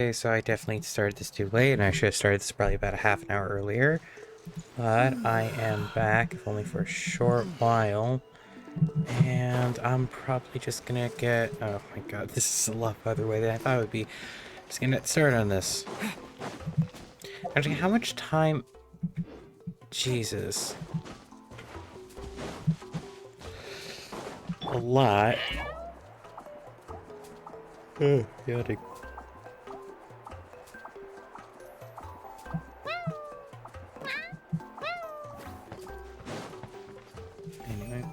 Okay, so I definitely started this too late, and I should have started this probably about a half an hour earlier. But I am back, if only for a short while. And I'm probably just gonna get... Oh my god, this is a lot farther away than I thought it would be. Just gonna get started on this. Actually, how much time... Jesus. A lot. Yawning. Anyway.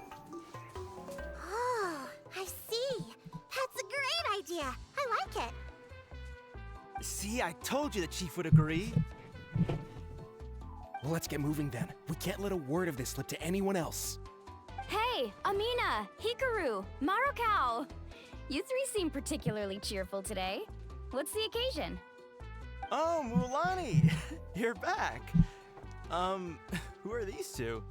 Oh, I see. That's a great idea. I like it. See, I told you the chief would agree. Well, let's get moving then. We can't let a word of this slip to anyone else. Hey, Amina, Hikaru, Marukao. You three seem particularly cheerful today. What's the occasion? Oh, Mulani, you're back. Who are these two?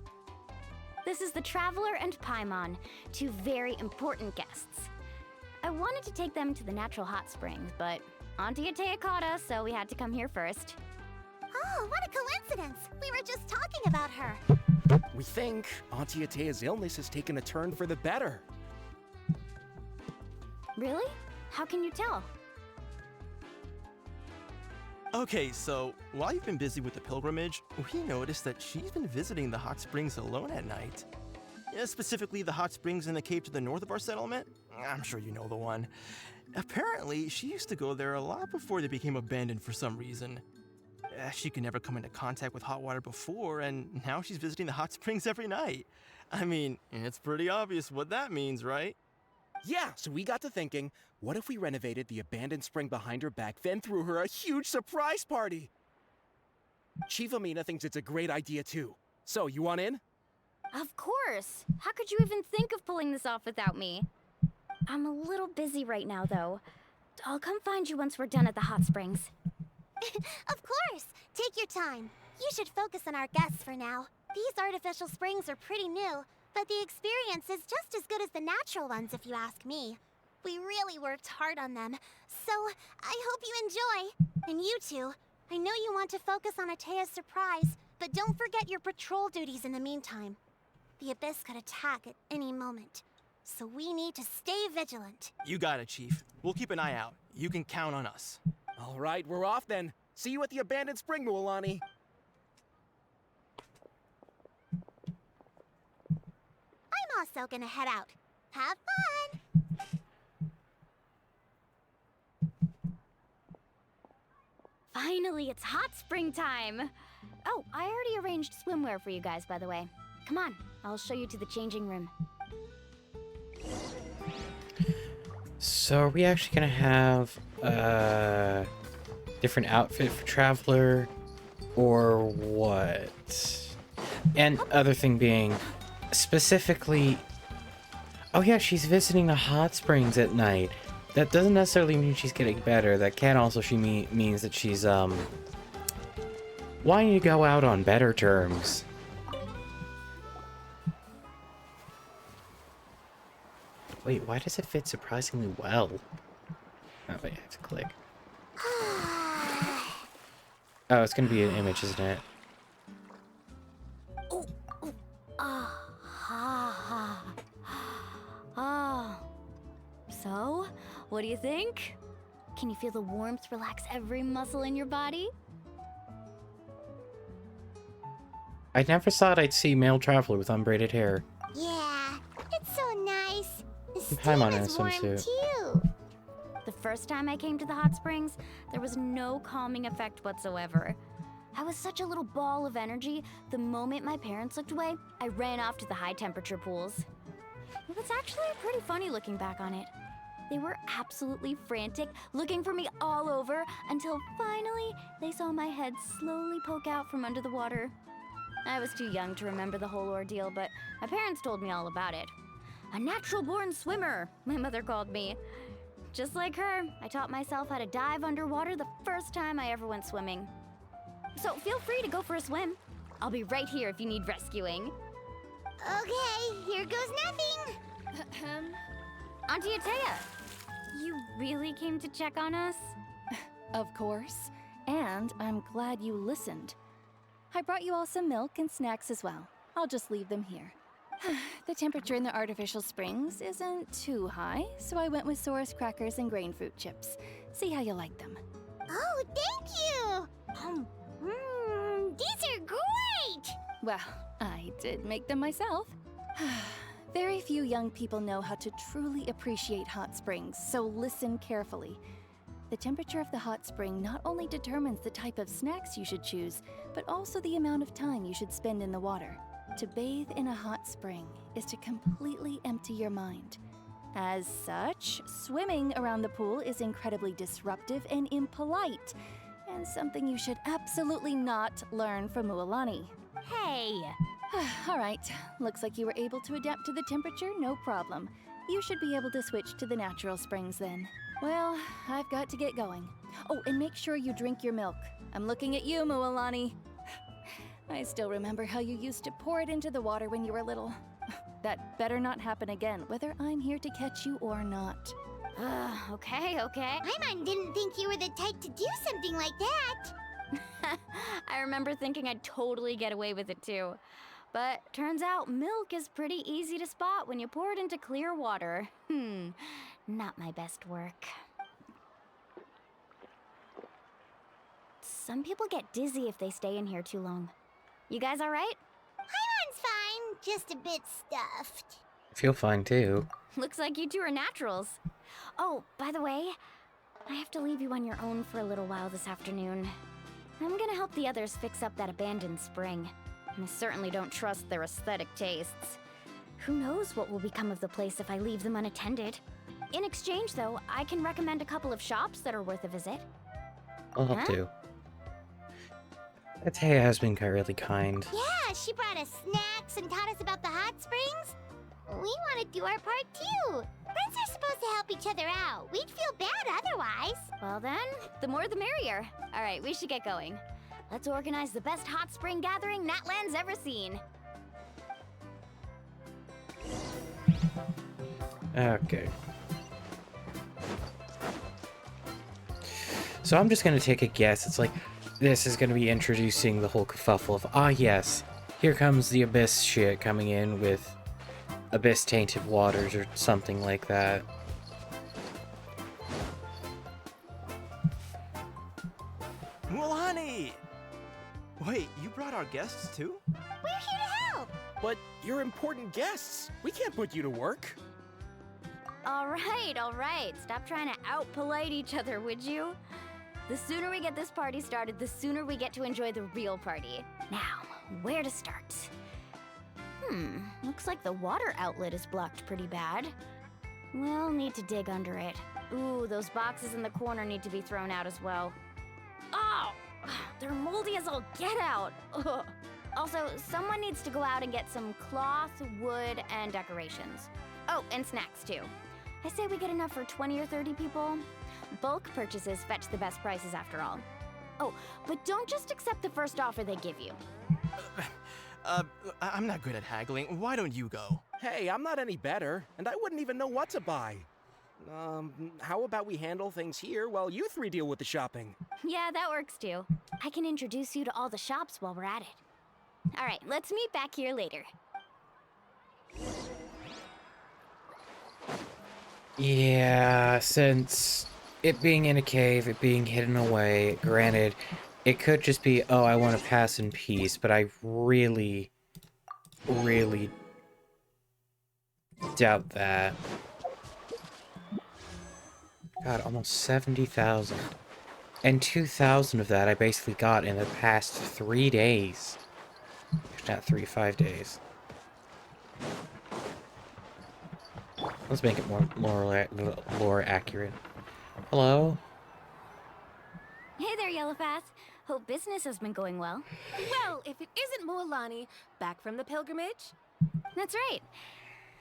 This is the Traveler and Paimon, two very important guests. I wanted to take them to the natural hot springs, but Auntie Atea caught us, so we had to come here first. Oh, what a coincidence. We were just talking about her. We think Auntie Atea's illness has taken a turn for the better. Really? How can you tell? Okay, so while you've been busy with the pilgrimage, we noticed that she's been visiting the hot springs alone at night. Specifically, the hot springs in the cave to the north of our settlement. I'm sure you know the one. Apparently, she used to go there a lot before they became abandoned for some reason. She could never come into contact with hot water before, and now she's visiting the hot springs every night. I mean, it's pretty obvious what that means, right? Yeah, so we got to thinking, what if we renovated the abandoned spring behind her back, then threw her a huge surprise party? Chief Amina thinks it's a great idea too. So, you want in? Of course! How could you even think of pulling this off without me? I'm a little busy right now, though. I'll come find you once we're done at the hot springs. Of course. Take your time. You should focus on our guests for now. These artificial springs are pretty new, but the experience is just as good as the natural ones if you ask me. We really worked hard on them, so I hope you enjoy. And you two, I know you want to focus on Atea's surprise, but don't forget your patrol duties in the meantime. The Abyss could attack at any moment, so we need to stay vigilant. You got it, Chief. We'll keep an eye out. You can count on us. All right, we're off then. See you at the abandoned spring, Mulani. I'm also gonna head out. Have fun! Finally, it's hot spring time! Oh, I already arranged swimwear for you guys, by the way. Come on, I'll show you to the changing room. So are we actually gonna have a different outfit for Traveler, or what? And other thing being, specifically, oh yeah, she's visiting the hot springs at night. That doesn't necessarily mean she's getting better. That can also means that she's wanting to go out on better terms. Wait, why does it fit surprisingly well? Oh, wait, I have to click. Oh, it's gonna be an image, isn't it? Oh. So, what do you think? Can you feel the warmth relax every muscle in your body? I never thought I'd see male Traveler with unbraided hair. Yeah, it's so nice. The Paimon steam in a is warm swimsuit. too. The first time I came to the hot springs, there was no calming effect whatsoever. I was such a little ball of energy, the moment my parents looked away, I ran off to the high temperature pools. It was actually pretty funny looking back on it. They were absolutely frantic, looking for me all over, until finally they saw my head slowly poke out from under the water. I was too young to remember the whole ordeal, but my parents told me all about it. A natural-born swimmer, my mother called me. Just like her, I taught myself how to dive underwater the first time I ever went swimming. So feel free to go for a swim. I'll be right here if you need rescuing. Okay, here goes nothing. Auntie Atea, you really came to check on us? Of course. And I'm glad you listened. I brought you all some milk and snacks as well. I'll just leave them here. The temperature in the artificial springs isn't too high, so I went with Saurus crackers and grain fruit chips. See how you like them. Oh, thank you! These are great! Well, I did make them myself. Very few young people know how to truly appreciate hot springs, so listen carefully. The temperature of the hot spring not only determines the type of snacks you should choose, but also the amount of time you should spend in the water. To bathe in a hot spring is to completely empty your mind. As such, swimming around the pool is incredibly disruptive and impolite, and something you should absolutely not learn from Mualani. Hey! All right, looks like you were able to adapt to the temperature, no problem. You should be able to switch to the natural springs then. Well, I've got to get going. Oh, and make sure you drink your milk. I'm looking at you, Mualani. I still remember how you used to pour it into the water when you were little. That better not happen again, whether I'm here to catch you or not. Okay. Paimon didn't think you were the type to do something like that. I remember thinking I'd totally get away with it too. But turns out milk is pretty easy to spot when you pour it into clear water. Not my best work. Some people get dizzy if they stay in here too long. You guys all right? Paimon's fine, just a bit stuffed. I feel fine too. Looks like you two are naturals. Oh, by the way, I have to leave you on your own for a little while this afternoon. I'm gonna help the others fix up that abandoned spring. And I certainly don't trust their aesthetic tastes. Who knows what will become of the place if I leave them unattended. In exchange, though, I can recommend a couple of shops that are worth a visit. I'll help too. Taya has been really kind. Yeah, she brought us snacks and taught us about the hot springs. We want to do our part too. Friends are supposed to help each other out. We'd feel bad otherwise. Well then, the more the merrier. All right, we should get going. Let's organize the best hot spring gathering Natland's ever seen. Okay. So I'm just gonna take a guess. It's like, this is gonna be introducing the whole kerfuffle of, yes, here comes the Abyss shit coming in with Abyss tainted waters or something like that. Mualani! Wait, you brought our guests too? We're here to help. But you're important guests. We can't put you to work. All right. Stop trying to out-polite each other, would you? The sooner we get this party started, the sooner we get to enjoy the real party. Now, where to start? Looks like the water outlet is blocked pretty bad. We'll need to dig under it. Ooh, those boxes in the corner need to be thrown out as well. Oh, they're moldy as all get out. Ugh. Also, someone needs to go out and get some cloth, wood, and decorations. Oh, and snacks too. I say we get enough for 20 or 30 people. Bulk purchases fetch the best prices after all. Oh, but don't just accept the first offer they give you. I'm not good at haggling. Why don't you go? Hey, I'm not any better, and I wouldn't even know what to buy. How about we handle things here while you three deal with the shopping? Yeah, that works too. I can introduce you to all the shops while we're at it. All right, let's meet back here later. Yeah, since it being in a cave, it being hidden away, granted, it could just be, oh, I want to pass in peace, but I really doubt that. God, almost 70,000. And 2,000 of that I basically got in the past 3 days. Not 5 days. Let's make it more lore accurate. Hello? Hey there, Yellowpath. Hope business has been going well. Well, if it isn't Mualani, back from the pilgrimage? That's right.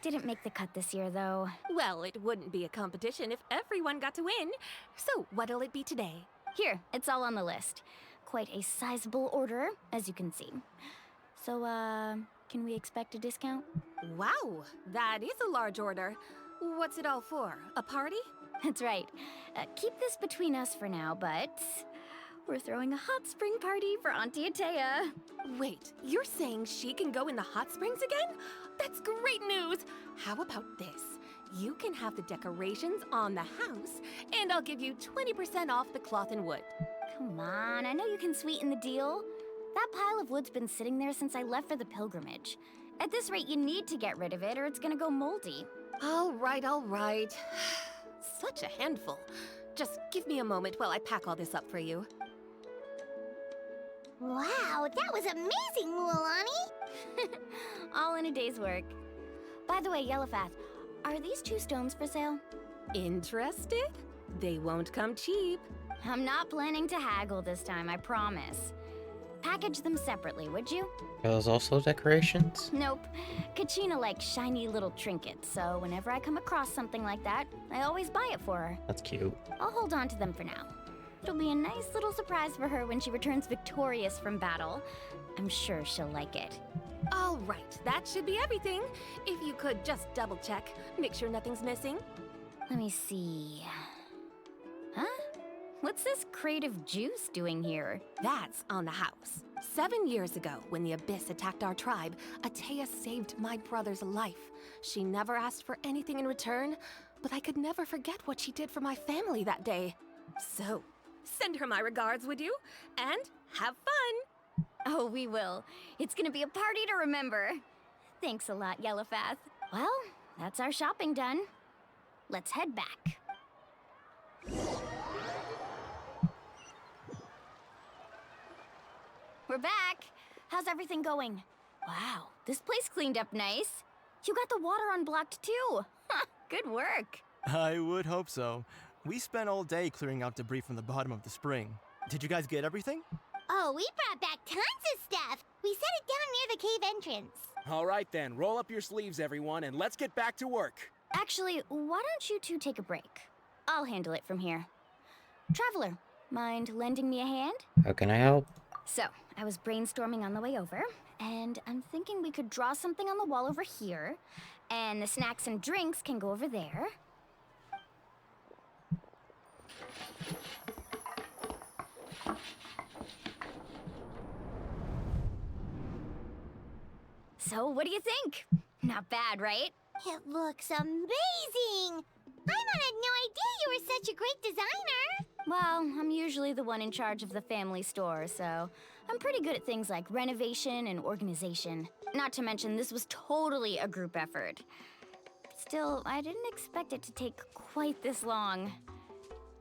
Didn't make the cut this year, though. Well, it wouldn't be a competition if everyone got to win. So, what'll it be today? Here, it's all on the list. Quite a sizable order, as you can see. So, can we expect a discount? Wow, that is a large order. What's it all for? A party? That's right. Keep this between us for now, but we're throwing a hot spring party for Auntie Atea. Wait, you're saying she can go in the hot springs again? That's great news! How about this? You can have the decorations on the house, and I'll give you 20% off the cloth and wood. Come on, I know you can sweeten the deal. That pile of wood's been sitting there since I left for the pilgrimage. At this rate, you need to get rid of it or it's gonna go moldy. All right, all right. Such a handful. Just give me a moment while I pack all this up for you. Wow, that was amazing, Mualani! All in a day's work. By the way, Yellowfath, are these 2 stones for sale? Interested? They won't come cheap. I'm not planning to haggle this time, I promise. Package them separately, would you? Are those also decorations? Nope. Kachina likes shiny little trinkets, so whenever I come across something like that, I always buy it for her. That's cute. I'll hold on to them for now. It'll be a nice little surprise for her when she returns victorious from battle. I'm sure she'll like it. All right, that should be everything. If you could just double check, make sure nothing's missing. Let me see. Huh? What's this crate of juice doing here? That's on the house. 7 years ago, when the Abyss attacked our tribe, Atea saved my brother's life. She never asked for anything in return, but I could never forget what she did for my family that day. So, send her my regards, would you? And have fun! Oh, we will. It's gonna be a party to remember. Thanks a lot, Yellowfath. Well, that's our shopping done. Let's head back. We're back. How's everything going? Wow, this place cleaned up nice. You got the water unblocked too. Good work. I would hope so. We spent all day clearing out debris from the bottom of the spring. Did you guys get everything? Oh, we brought back tons of stuff! We set it down near the cave entrance. All right then, roll up your sleeves, everyone, and let's get back to work. Actually, why don't you two take a break? I'll handle it from here. Traveler, mind lending me a hand? How can I help? So, I was brainstorming on the way over, and I'm thinking we could draw something on the wall over here, and the snacks and drinks can go over there. So, what do you think? Not bad, right? It looks amazing! I had no idea you were such a great designer! Well, I'm usually the one in charge of the family store, so I'm pretty good at things like renovation and organization. Not to mention, this was totally a group effort. Still, I didn't expect it to take quite this long.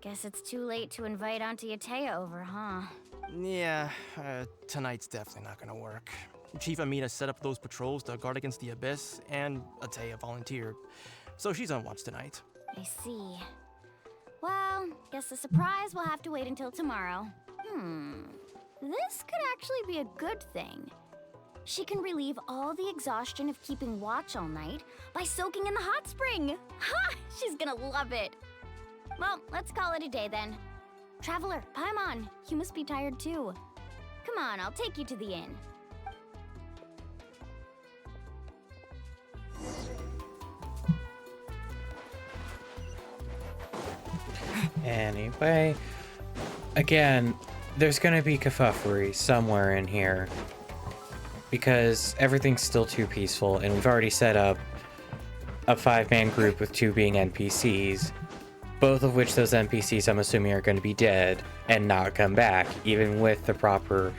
Guess it's too late to invite Auntie Atea over, huh? Yeah, tonight's definitely not gonna work. Chief Amina set up those patrols to guard against the Abyss, and Atea volunteered. So she's on watch tonight. I see. Well, guess the surprise will have to wait until tomorrow. This could actually be a good thing. She can relieve all the exhaustion of keeping watch all night by soaking in the hot spring. Ha! She's gonna love it. Well, let's call it a day then. Traveler, Paimon, you must be tired too. Come on, I'll take you to the inn. Anyway, again, there's gonna be kerfuffle somewhere in here because everything's still too peaceful, and we've already set up a 5-man group with 2 being NPCs, both of which those NPCs I'm assuming are going to be dead and not come back, even with the proper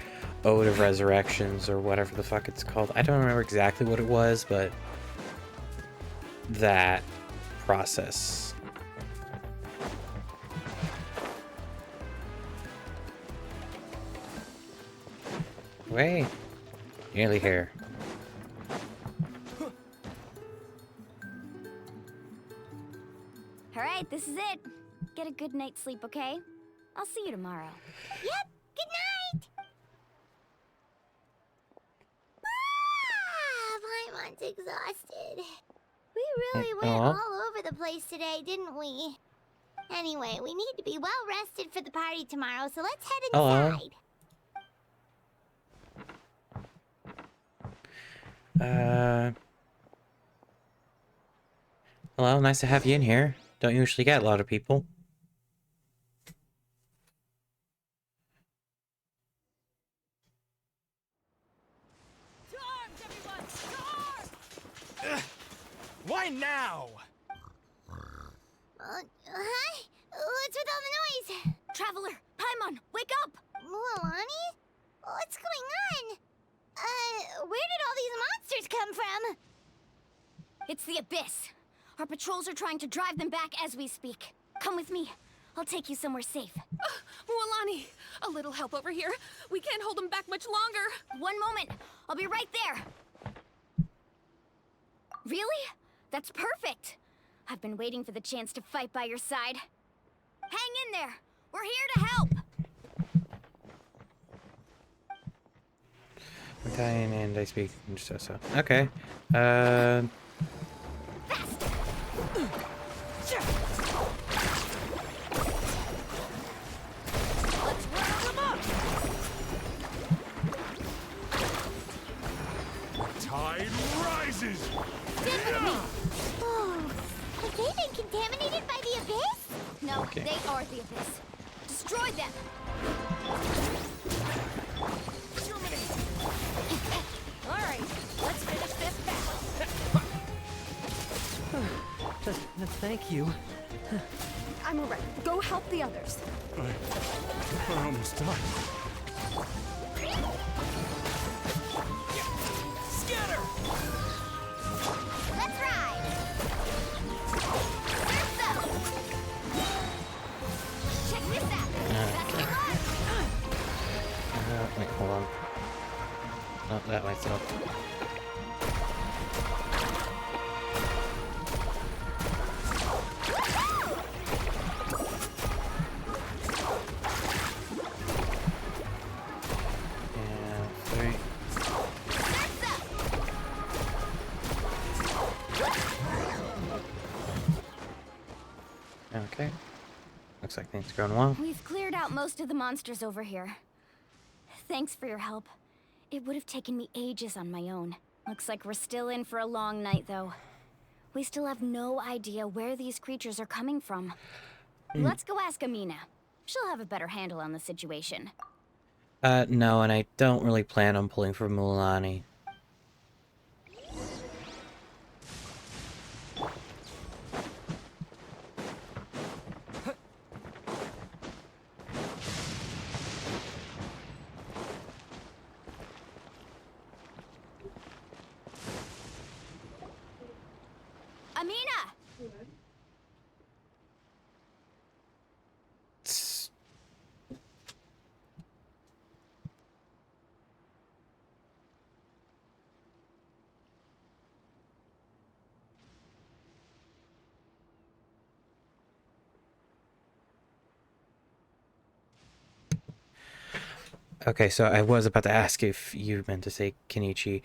Ode of Resurrections or whatever the fuck it's called. I don't remember exactly what it was, but that process. Wait, nearly here. All right, this is it. Get a good night's sleep, okay? I'll see you tomorrow. Yep, good night! Paimon's exhausted. We really went all over the place today, didn't we? Anyway, we need to be well rested for the party tomorrow, so let's head inside. Hello, nice to have you in here. Don't usually get a lot of people. Why now? Huh? What's with all the noise? Traveler, Paimon, wake up! Mualani? What's going on? Where did all these monsters come from? It's the Abyss. Our patrols are trying to drive them back as we speak. Come with me. I'll take you somewhere safe. Mualani, a little help over here. We can't hold them back much longer. One moment. I'll be right there. Really? That's perfect. I've been waiting for the chance to fight by your side. Hang in there. We're here to help. Italian and I speak so. Okay. Let's round them up. Tide rises! Oh, have they been contaminated by the Abyss? No, Okay. they are the Abyss. Destroy them. All right, let's finish this battle. Thank you. I'm alright. Go help the others. We're almost done. Scatter! Let's ride! Surf's up! Check this out! That's your mark! Wait, hold on. Not that myself. Yeah, three. Surf's up! Okay. Looks like things are going well. We've cleared out most of the monsters over here. Thanks for your help. It would have taken me ages on my own. Looks like we're still in for a long night, though. We still have no idea where these creatures are coming from. Let's go ask Amina. She'll have a better handle on the situation. No, and I don't really plan on pulling for Mulan. Amina! Okay, so I was about to ask if you meant to say Kenichi.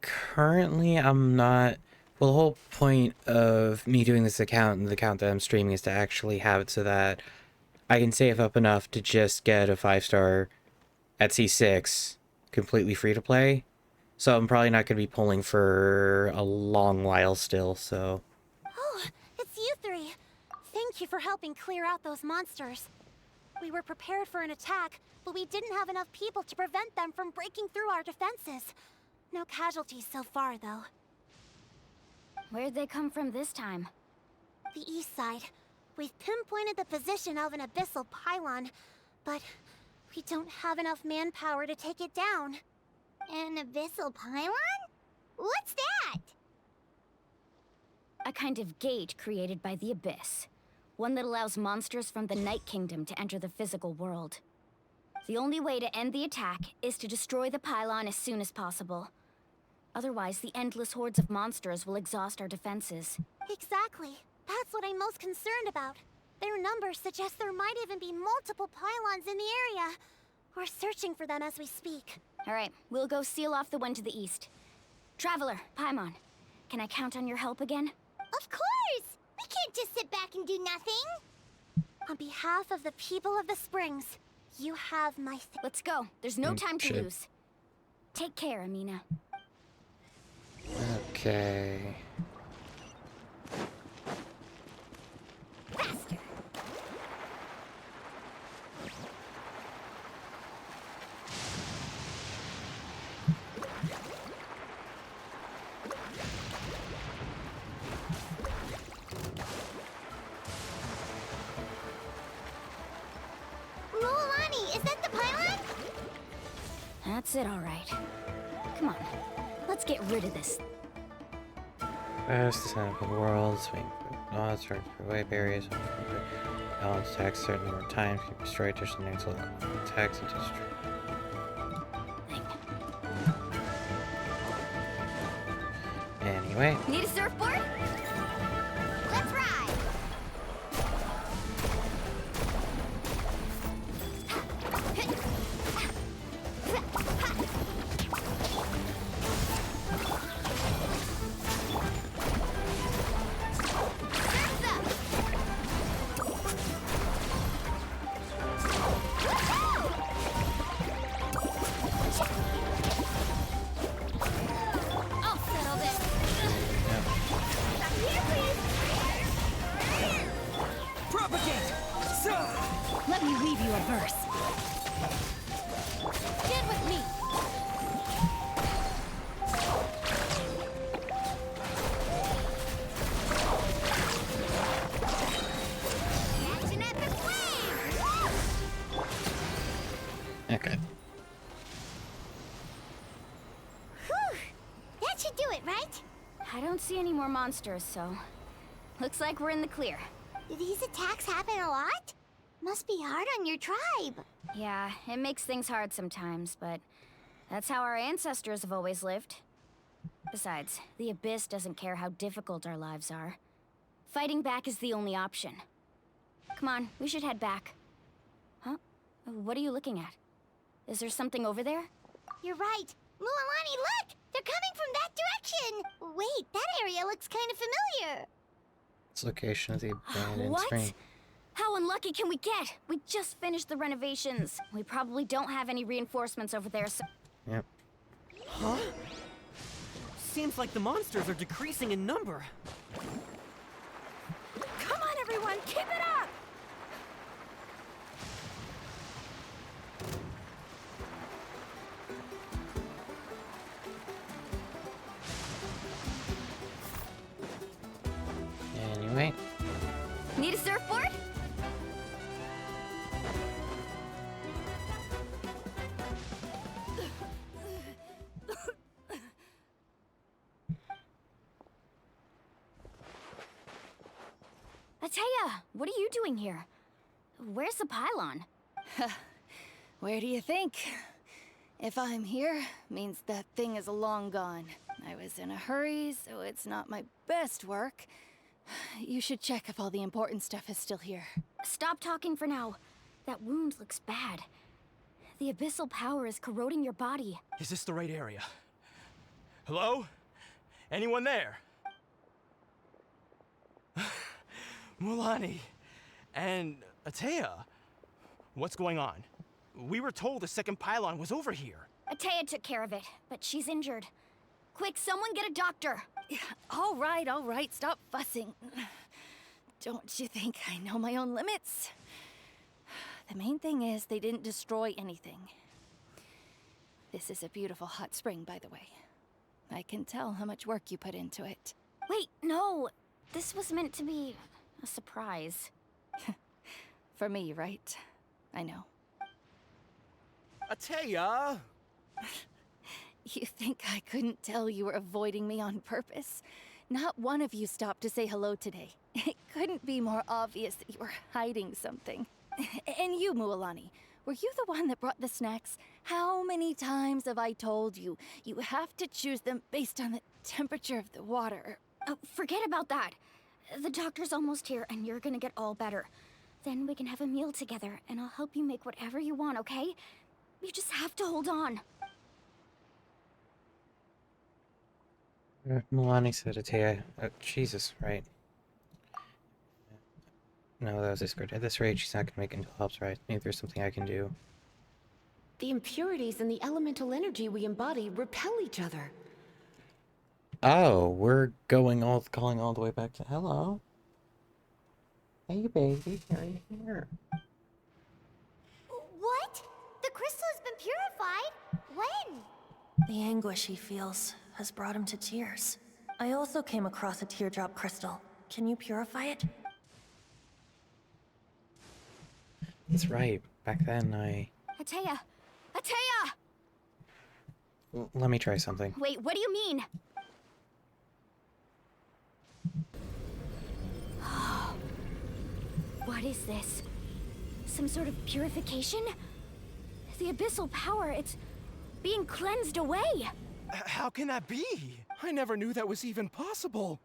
Currently I'm not... Well, the whole point of me doing this account and the account that I'm streaming is to actually have it so that I can save up enough to just get a 5-star at C6 completely free to play. So I'm probably not going to be pulling for a long while still, so... Oh, it's you three. Thank you for helping clear out those monsters. We were prepared for an attack, but we didn't have enough people to prevent them from breaking through our defenses. No casualties so far, though. Where'd they come from this time? The east side. We've pinpointed the position of an abyssal pylon, but we don't have enough manpower to take it down. An abyssal pylon? What's that? A kind of gate created by the Abyss. One that allows monsters from the Night Kingdom to enter the physical world. The only way to end the attack is to destroy the pylon as soon as possible. Otherwise, the endless hordes of monsters will exhaust our defenses. Exactly. That's what I'm most concerned about. Their numbers suggest there might even be multiple pylons in the area. We're searching for them as we speak. Alright, we'll go seal off the one to the east. Traveler, Paimon, can I count on your help again? Of course! We can't just sit back and do nothing! On behalf of the people of the Springs, you have my... Let's go. There's no time to shit. lose. Take care, Amina. Okay... That's it, all right. Come on, let's get rid of this. Fast descent of the world, swing odds, start for away barriers, balance attacks a certain number of times, can destroy additional neutral attacks and destroy. Anyway. Need a surfboard? Let's ride! I'll settle this. Here, please. Propagate! Let me weave you a verse. Get with me. Catch an epic wave! Okay. Whew! That should do it, right? I don't see any more monsters, so looks like we're in the clear. Do these attacks happen a lot? Must be hard on your tribe. Yeah, it makes things hard sometimes, but that's how our ancestors have always lived. Besides, the Abyss doesn't care how difficult our lives are. Fighting back is the only option. Come on, we should head back. Huh? What are you looking at? Is there something over there? You're right. Mualani, look! They're coming from that direction! Wait, that area looks kind of familiar. It's location of the abandoned What? spring. How unlucky can we get? We just finished the renovations. We probably don't have any reinforcements over there, so... Yep. Huh? Seems like the monsters are decreasing in number. Come on, everyone, keep it up! Anyway. Need a surfboard? Ataya, what are you doing here? Where's the pylon? Where do you think? If I'm here, means that thing is long gone. I was in a hurry, so it's not my best work. You should check if all the important stuff is still here. Stop talking for now. That wound looks bad. The abyssal power is corroding your body. Is this the right area? Hello? Anyone there? Mulani and Atea. What's going on? We were told the second pylon was over here. Ataya took care of it, but she's injured. Quick, someone get a doctor! All right, stop fussing. Don't you think I know my own limits? The main thing is they didn't destroy anything. This is a beautiful hot spring, by the way. I can tell how much work you put into it. Wait, no! This was meant to be a surprise. For me, right? I know. Atea! You think I couldn't tell you were avoiding me on purpose? Not one of you stopped to say hello today. It couldn't be more obvious that you were hiding something. And you, Mualani, were you the one that brought the snacks? How many times have I told you, you have to choose them based on the temperature of the water? Oh, forget about that. The doctor's almost here, and you're gonna get all better. Then we can have a meal together, and I'll help you make whatever you want, okay? You just have to hold on. Milani said Atea. Jesus, right. No, that was Discord. At this rate, she's not gonna make it until helps right. Maybe there's something I can do. The impurities in the elemental energy we embody repel each other. Oh, we're calling all the way back to hello. Hey, baby, are you here? What? The crystal has been purified? When? The anguish he feels has brought him to tears. I also came across a teardrop crystal. Can you purify it? That's right. Back then, Atea! Atea! let me try something. Wait, what do you mean? What is this? Some sort of purification? The abyssal power, it's being cleansed away. How can that be? I never knew that was even possible.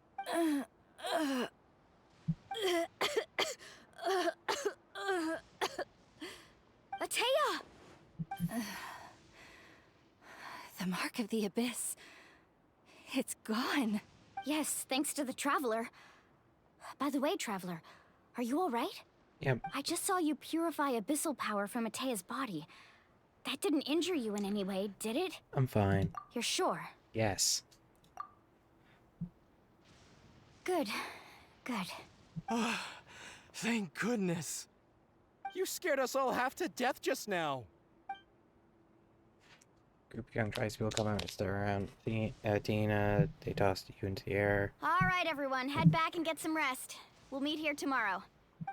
Atea! The mark of the abyss. It's gone. Yes, thanks to the Traveler. By the way, Traveler, are you alright? Yep. I just saw you purify abyssal power from Atea's body. That didn't injure you in any way, did it? I'm fine. You're sure? Yes. Good. Good. Thank goodness. You scared us all half to death just now. Group of young tribespeople come out and stir around Dina. They tossed you into the air. Alright, everyone, head back and get some rest. We'll meet here tomorrow.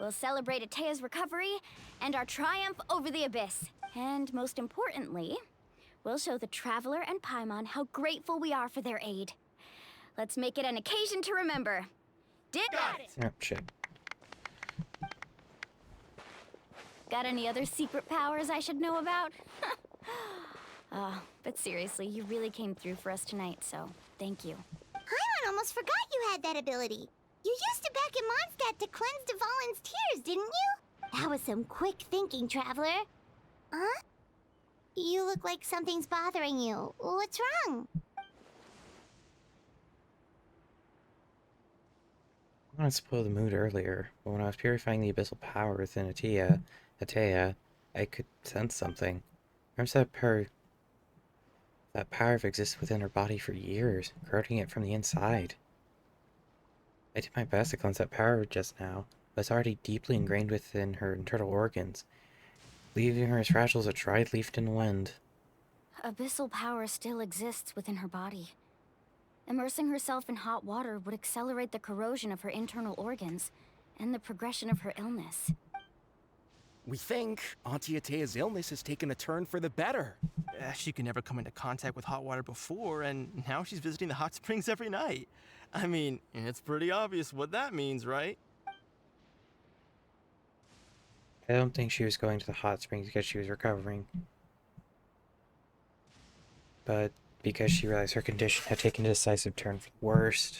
We'll celebrate Atea's recovery and our triumph over the abyss. And most importantly, we'll show the Traveler and Paimon how grateful we are for their aid. Let's make it an occasion to remember. Got it! Oh, shit. Got any other secret powers I should know about? But seriously, you really came through for us tonight, so thank you. Paimon almost forgot you had that ability. You used it back in Mondstadt to cleanse Dvalin's tears, didn't you? That was some quick thinking, Traveler. Huh? You look like something's bothering you. What's wrong? I wanted to spoil the mood earlier, but when I was purifying the abyssal power within Atea, I could sense something. Remember that power have existed within her body for years, corroding it from the inside. I did my best to cleanse that power just now, but it's already deeply ingrained within her internal organs, leaving her as fragile as a dried leaf in the wind. Abyssal power still exists within her body. Immersing herself in hot water would accelerate the corrosion of her internal organs and the progression of her illness. We think Auntie Atea's illness has taken a turn for the better. She could never come into contact with hot water before, and now she's visiting the hot springs every night. I mean, it's pretty obvious what that means, right? I don't think she was going to the hot springs because she was recovering, but because she realized her condition had taken a decisive turn for the worst.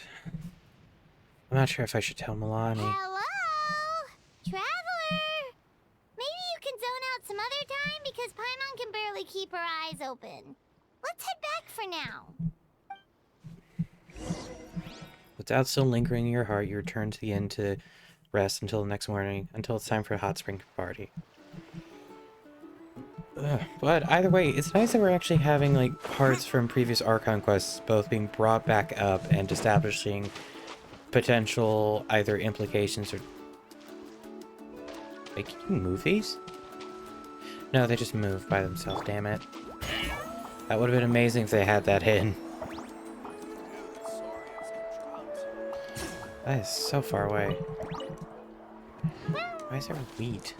I'm not sure if I should tell Milani. Hello? Traveler! Maybe you can zone out some other time because Paimon can barely keep her eyes open. Let's head back for now. Without still lingering in your heart, you return to the inn to rest until the next morning, until it's time for a hot spring party. But either way, it's nice that we're actually having like parts from previous Archon quests both being brought back up and establishing potential either implications or... Wait, can you move these? No, they just move by themselves, damn it. That would have been amazing if they had that hidden. That is so far away. Why is there wheat?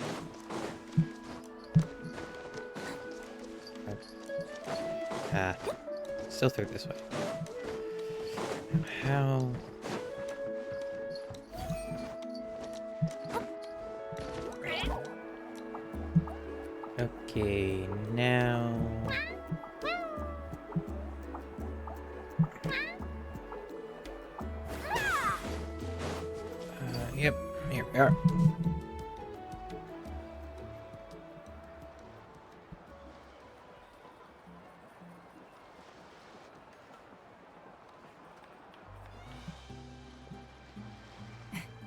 Still through this way. How? Okay, now... Yep, here we are.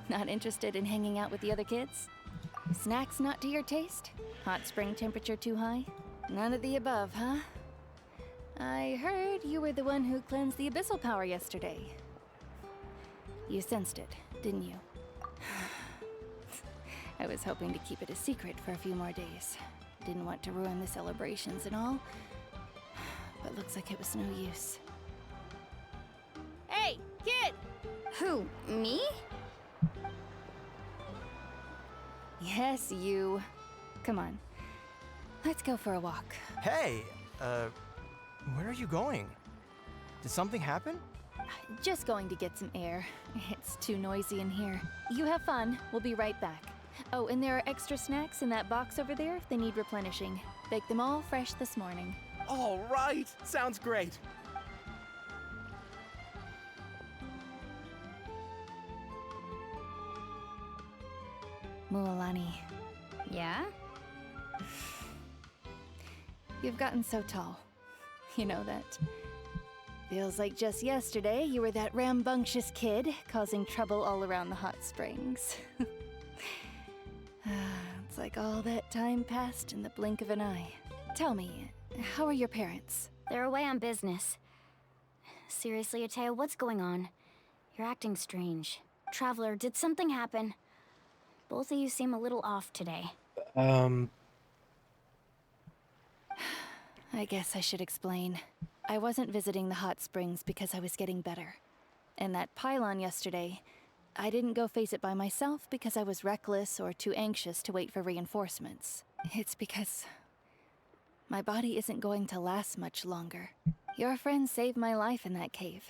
Not interested in hanging out with the other kids? Snacks not to your taste? Hot spring temperature too high? None of the above, huh? I heard you were the one who cleansed the abyssal power yesterday. You sensed it, didn't you? I was hoping to keep it a secret for a few more days. Didn't want to ruin the celebrations and all, but looks like it was no use. Hey, kid! Who, me? Yes, you. Come on. Let's go for a walk. Hey, Where are you going? Did something happen? Just going to get some air. It's too noisy in here. You have fun. We'll be right back. Oh, and there are extra snacks in that box over there if they need replenishing. Baked them all fresh this morning. All right, sounds great. Mualani, Yeah? you've gotten so tall. You know that. Feels like just yesterday you were that rambunctious kid causing trouble all around the hot springs. It's like all that time passed in the blink of an eye. Tell me, how are your parents? They're away on business. Seriously, Atea, what's going on? You're acting strange. Traveler, did something happen? Both of you seem a little off today. I guess I should explain. I wasn't visiting the hot springs because I was getting better. And that pylon yesterday, I didn't go face it by myself because I was reckless or too anxious to wait for reinforcements. It's because my body isn't going to last much longer. Your friend saved my life in that cave.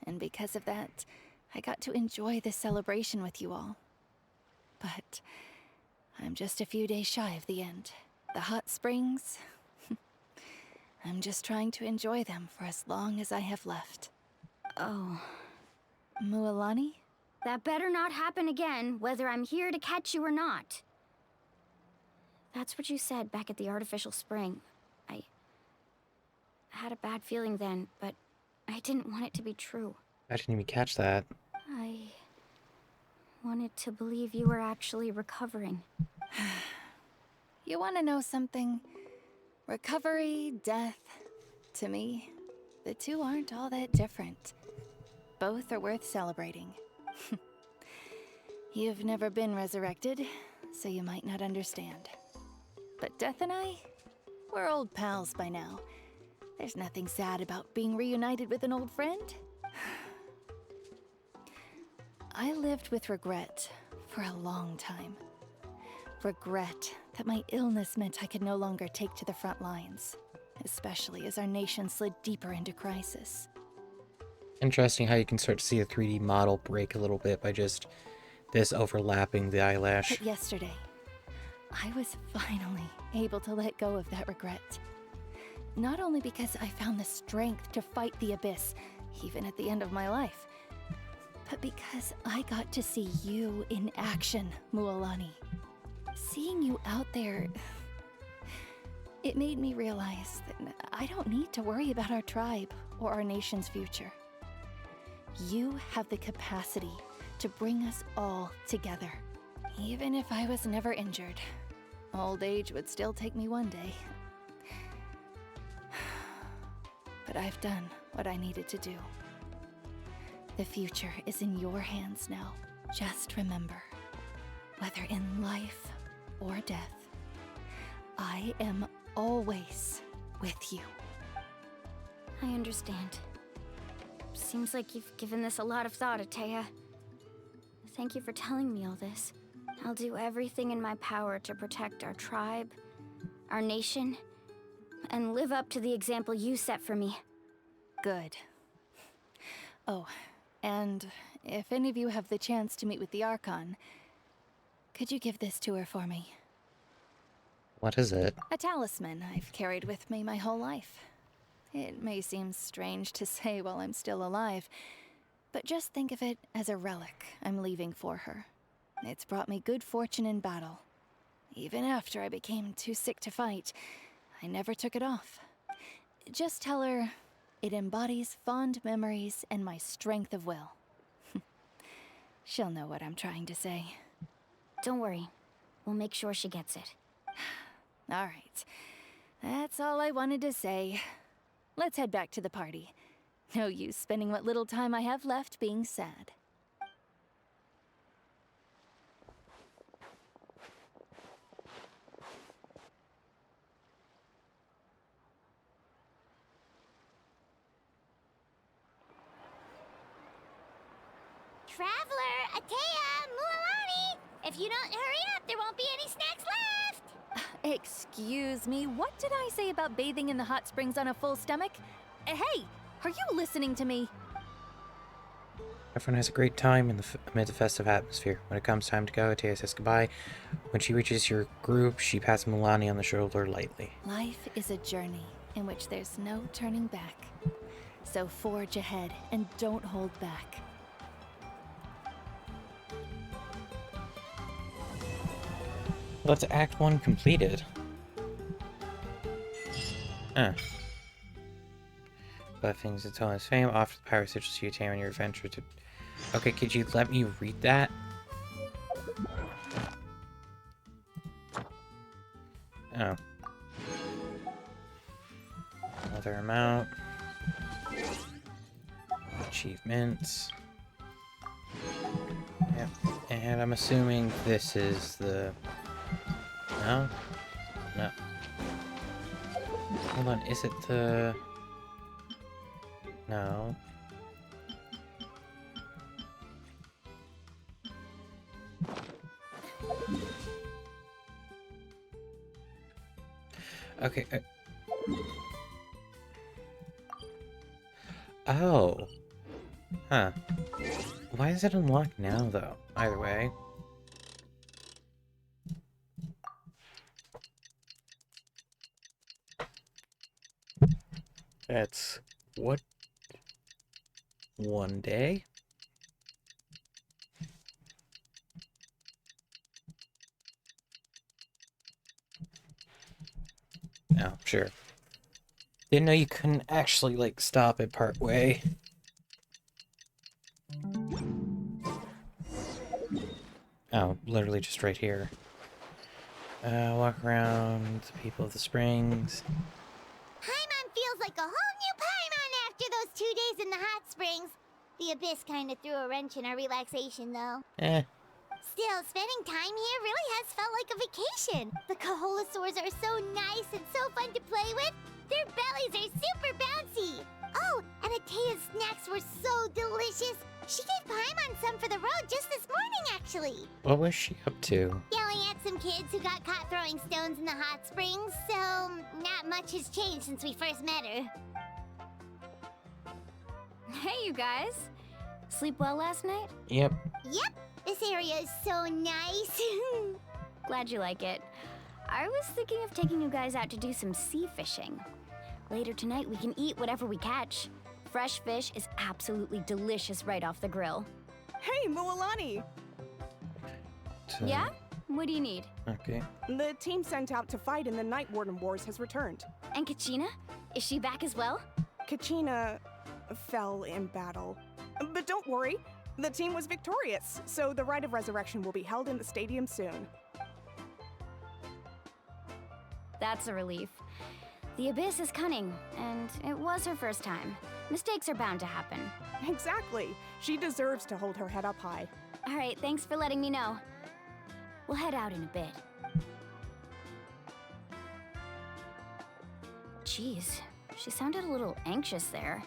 And because of that, I got to enjoy this celebration with you all. But I'm just a few days shy of the end. The hot springs, I'm just trying to enjoy them for as long as I have left. Oh. Mualani? That better not happen again, whether I'm here to catch you or not. That's what you said back at the artificial spring. I had a bad feeling then, but I didn't want it to be true. I didn't even catch that. I wanted to believe you were actually recovering. You want to know something? Recovery, death, to me, the two aren't all that different. Both are worth celebrating. You've never been resurrected, so you might not understand. But Death and I, we're old pals by now. There's nothing sad about being reunited with an old friend. I lived with regret for a long time. Regret that my illness meant I could no longer take to the front lines, especially as our nation slid deeper into crisis. Interesting how you can start to see a 3D model break a little bit by just this overlapping the eyelash. But yesterday, I was finally able to let go of that regret. Not only because I found the strength to fight the abyss, even at the end of my life, but because I got to see you in action, Mualani. Seeing you out there, it made me realize that I don't need to worry about our tribe or our nation's future. You have the capacity to bring us all together. Even if I was never injured, old age would still take me one day. But I've done what I needed to do. The future is in your hands now. Just remember, whether in life or death, I am always with you. I understand. Seems like you've given this a lot of thought, Atea. Thank you for telling me all this. I'll do everything in my power to protect our tribe, our nation, and live up to the example you set for me. Good. Oh, and if any of you have the chance to meet with the Archon, could you give this to her for me? What is it? A talisman I've carried with me my whole life. It may seem strange to say while I'm still alive, but just think of it as a relic I'm leaving for her. It's brought me good fortune in battle. Even after I became too sick to fight, I never took it off. Just tell her it embodies fond memories and my strength of will. She'll know what I'm trying to say. Don't worry. We'll make sure she gets it. All right. That's all I wanted to say. Let's head back to the party. No use spending what little time I have left being sad. Traveler, Atea, Mualani! If you don't hurry up, there won't be any snacks left! Excuse me, what did I say about bathing in the hot springs on a full stomach? Hey, are you listening to me? Everyone has a great time amid the festive atmosphere. When it comes time to go, Atea says goodbye. When she reaches your group, she pats Milani on the shoulder lightly. Life is a journey in which there's no turning back. So forge ahead and don't hold back. Well, that's Act 1 completed. Huh. But things to tell his fame, offer the power sigils to you, Tam, on your adventure to... Okay, could you let me read that? Oh. Another amount. Achievements. Yep. And I'm assuming this is the... No? No. Hold on, is it the... No. Okay. Oh. Huh. Why is it unlocked now, though? Either way. That's... what? One day? Oh, sure. Didn't know you couldn't actually, like, stop it part way. Oh, literally just right here. Walk around the people of the springs. Paimon feels like a whole new Paimon after those 2 days in the hot springs. The Abyss kind of threw a wrench in our relaxation, though. Eh. Still, spending time here really has felt like a vacation. The Kaholasaurs are so nice and so fun to play with. Their bellies are super bouncy. Oh, and Atea's snacks were so delicious. She gave Paimon some for the road just this morning, actually. What was she up to? Yelling at some kids who got caught throwing stones in the hot springs, so not much has changed since we first met her. Hey, you guys. Sleep well last night? Yep. Yep, this area is so nice. Glad you like it. I was thinking of taking you guys out to do some sea fishing. Later tonight, we can eat whatever we catch. Fresh fish is absolutely delicious right off the grill. Hey, Mualani! Yeah? What do you need? Okay. The team sent out to fight in the Night Warden Wars has returned. And Kachina? Is she back as well? Kachina fell in battle. But don't worry, the team was victorious, so the Rite of Resurrection will be held in the stadium soon. That's a relief. The Abyss is cunning, and it was her first time. Mistakes are bound to happen. Exactly. She deserves to hold her head up high. All right, thanks for letting me know. We'll head out in a bit. Jeez, she sounded a little anxious there.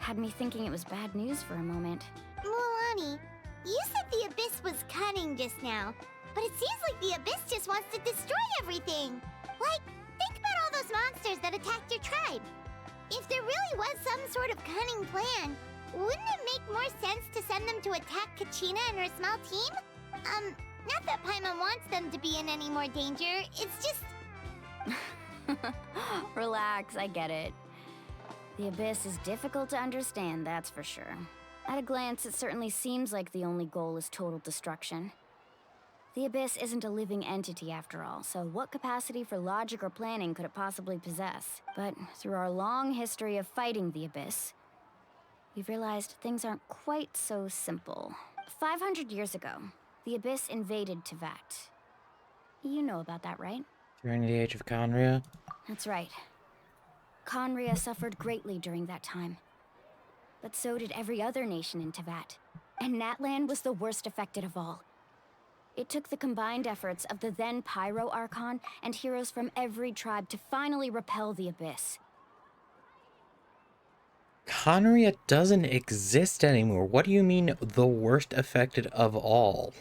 Had me thinking it was bad news for a moment. Mualani, you said the Abyss was cunning just now, but it seems like the Abyss just wants to destroy everything. Like, think about all those monsters that attacked your tribe. If there really was some sort of cunning plan, wouldn't it make more sense to send them to attack Kachina and her small team? Not that Paimon wants them to be in any more danger, it's just... Relax, I get it. The Abyss is difficult to understand, that's for sure. At a glance, it certainly seems like the only goal is total destruction. The Abyss isn't a living entity after all, so what capacity for logic or planning could it possibly possess? But through our long history of fighting the Abyss, we've realized things aren't quite so simple. 500 years ago, the Abyss invaded Tevat. You know about that, right? During the age of Conria? That's right. Conria suffered greatly during that time. But so did every other nation in Tevat. And Natlan was the worst affected of all. It took the combined efforts of the then Pyro Archon and heroes from every tribe to finally repel the Abyss. Conria doesn't exist anymore. What do you mean, the worst affected of all?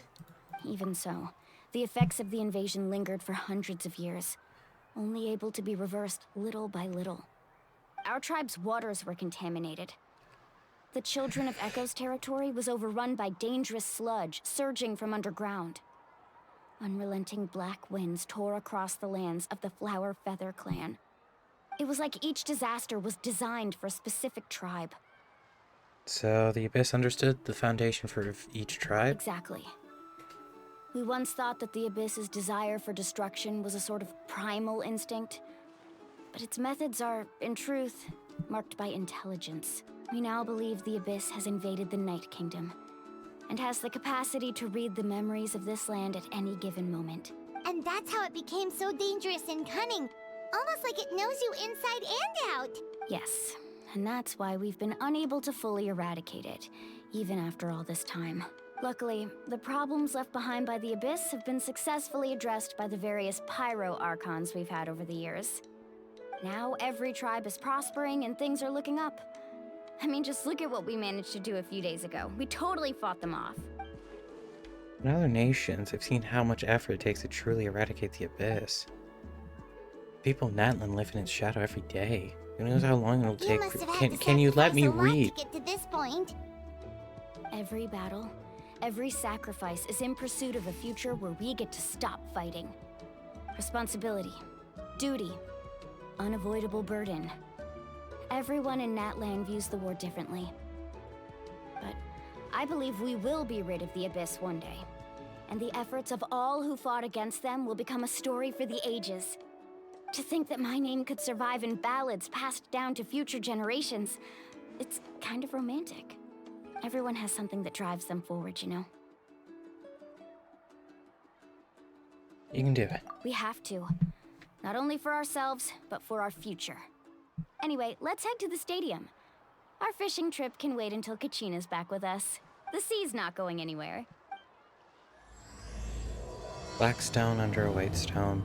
Even so, The effects of the invasion lingered for hundreds of years, only able to be reversed little by little. Our tribe's waters were contaminated. The Children of Echo's territory was overrun by dangerous sludge surging from underground. Unrelenting black winds tore across the lands of the Flower Feather clan. It was like each disaster was designed for a specific tribe. So the Abyss understood the foundation for each tribe? Exactly. We once thought that the Abyss's desire for destruction was a sort of primal instinct, but its methods are, in truth, marked by intelligence. We now believe the Abyss has invaded the Night Kingdom, and has the capacity to read the memories of this land at any given moment. And that's how it became so dangerous and cunning. Almost like it knows you inside and out. Yes, and that's why we've been unable to fully eradicate it, even after all this time. Luckily, the problems left behind by the Abyss have been successfully addressed by the various pyro archons we've had over the years. Now every tribe is prospering and things are looking up. I mean, just look at what we managed to do a few days ago. We totally fought them off. In other nations, I've seen how much effort it takes to truly eradicate the Abyss. People in Natlan live in its shadow every day. Who knows how long it'll You take? must have had to Can you let me sacrifice a lot read? to get to this point. Every battle, every sacrifice is in pursuit of a future where we get to stop fighting. Responsibility, duty, unavoidable burden. Everyone in Natlan views the war differently. But I believe we will be rid of the Abyss one day. And the efforts of all who fought against them will become a story for the ages. To think that my name could survive in ballads passed down to future generations, it's kind of romantic. Everyone has something that drives them forward, you know? You can do it. We have to. Not only for ourselves, but for our future. Anyway, let's head to the stadium. Our fishing trip can wait until Kachina's back with us. The sea's not going anywhere. Black stone under a white stone.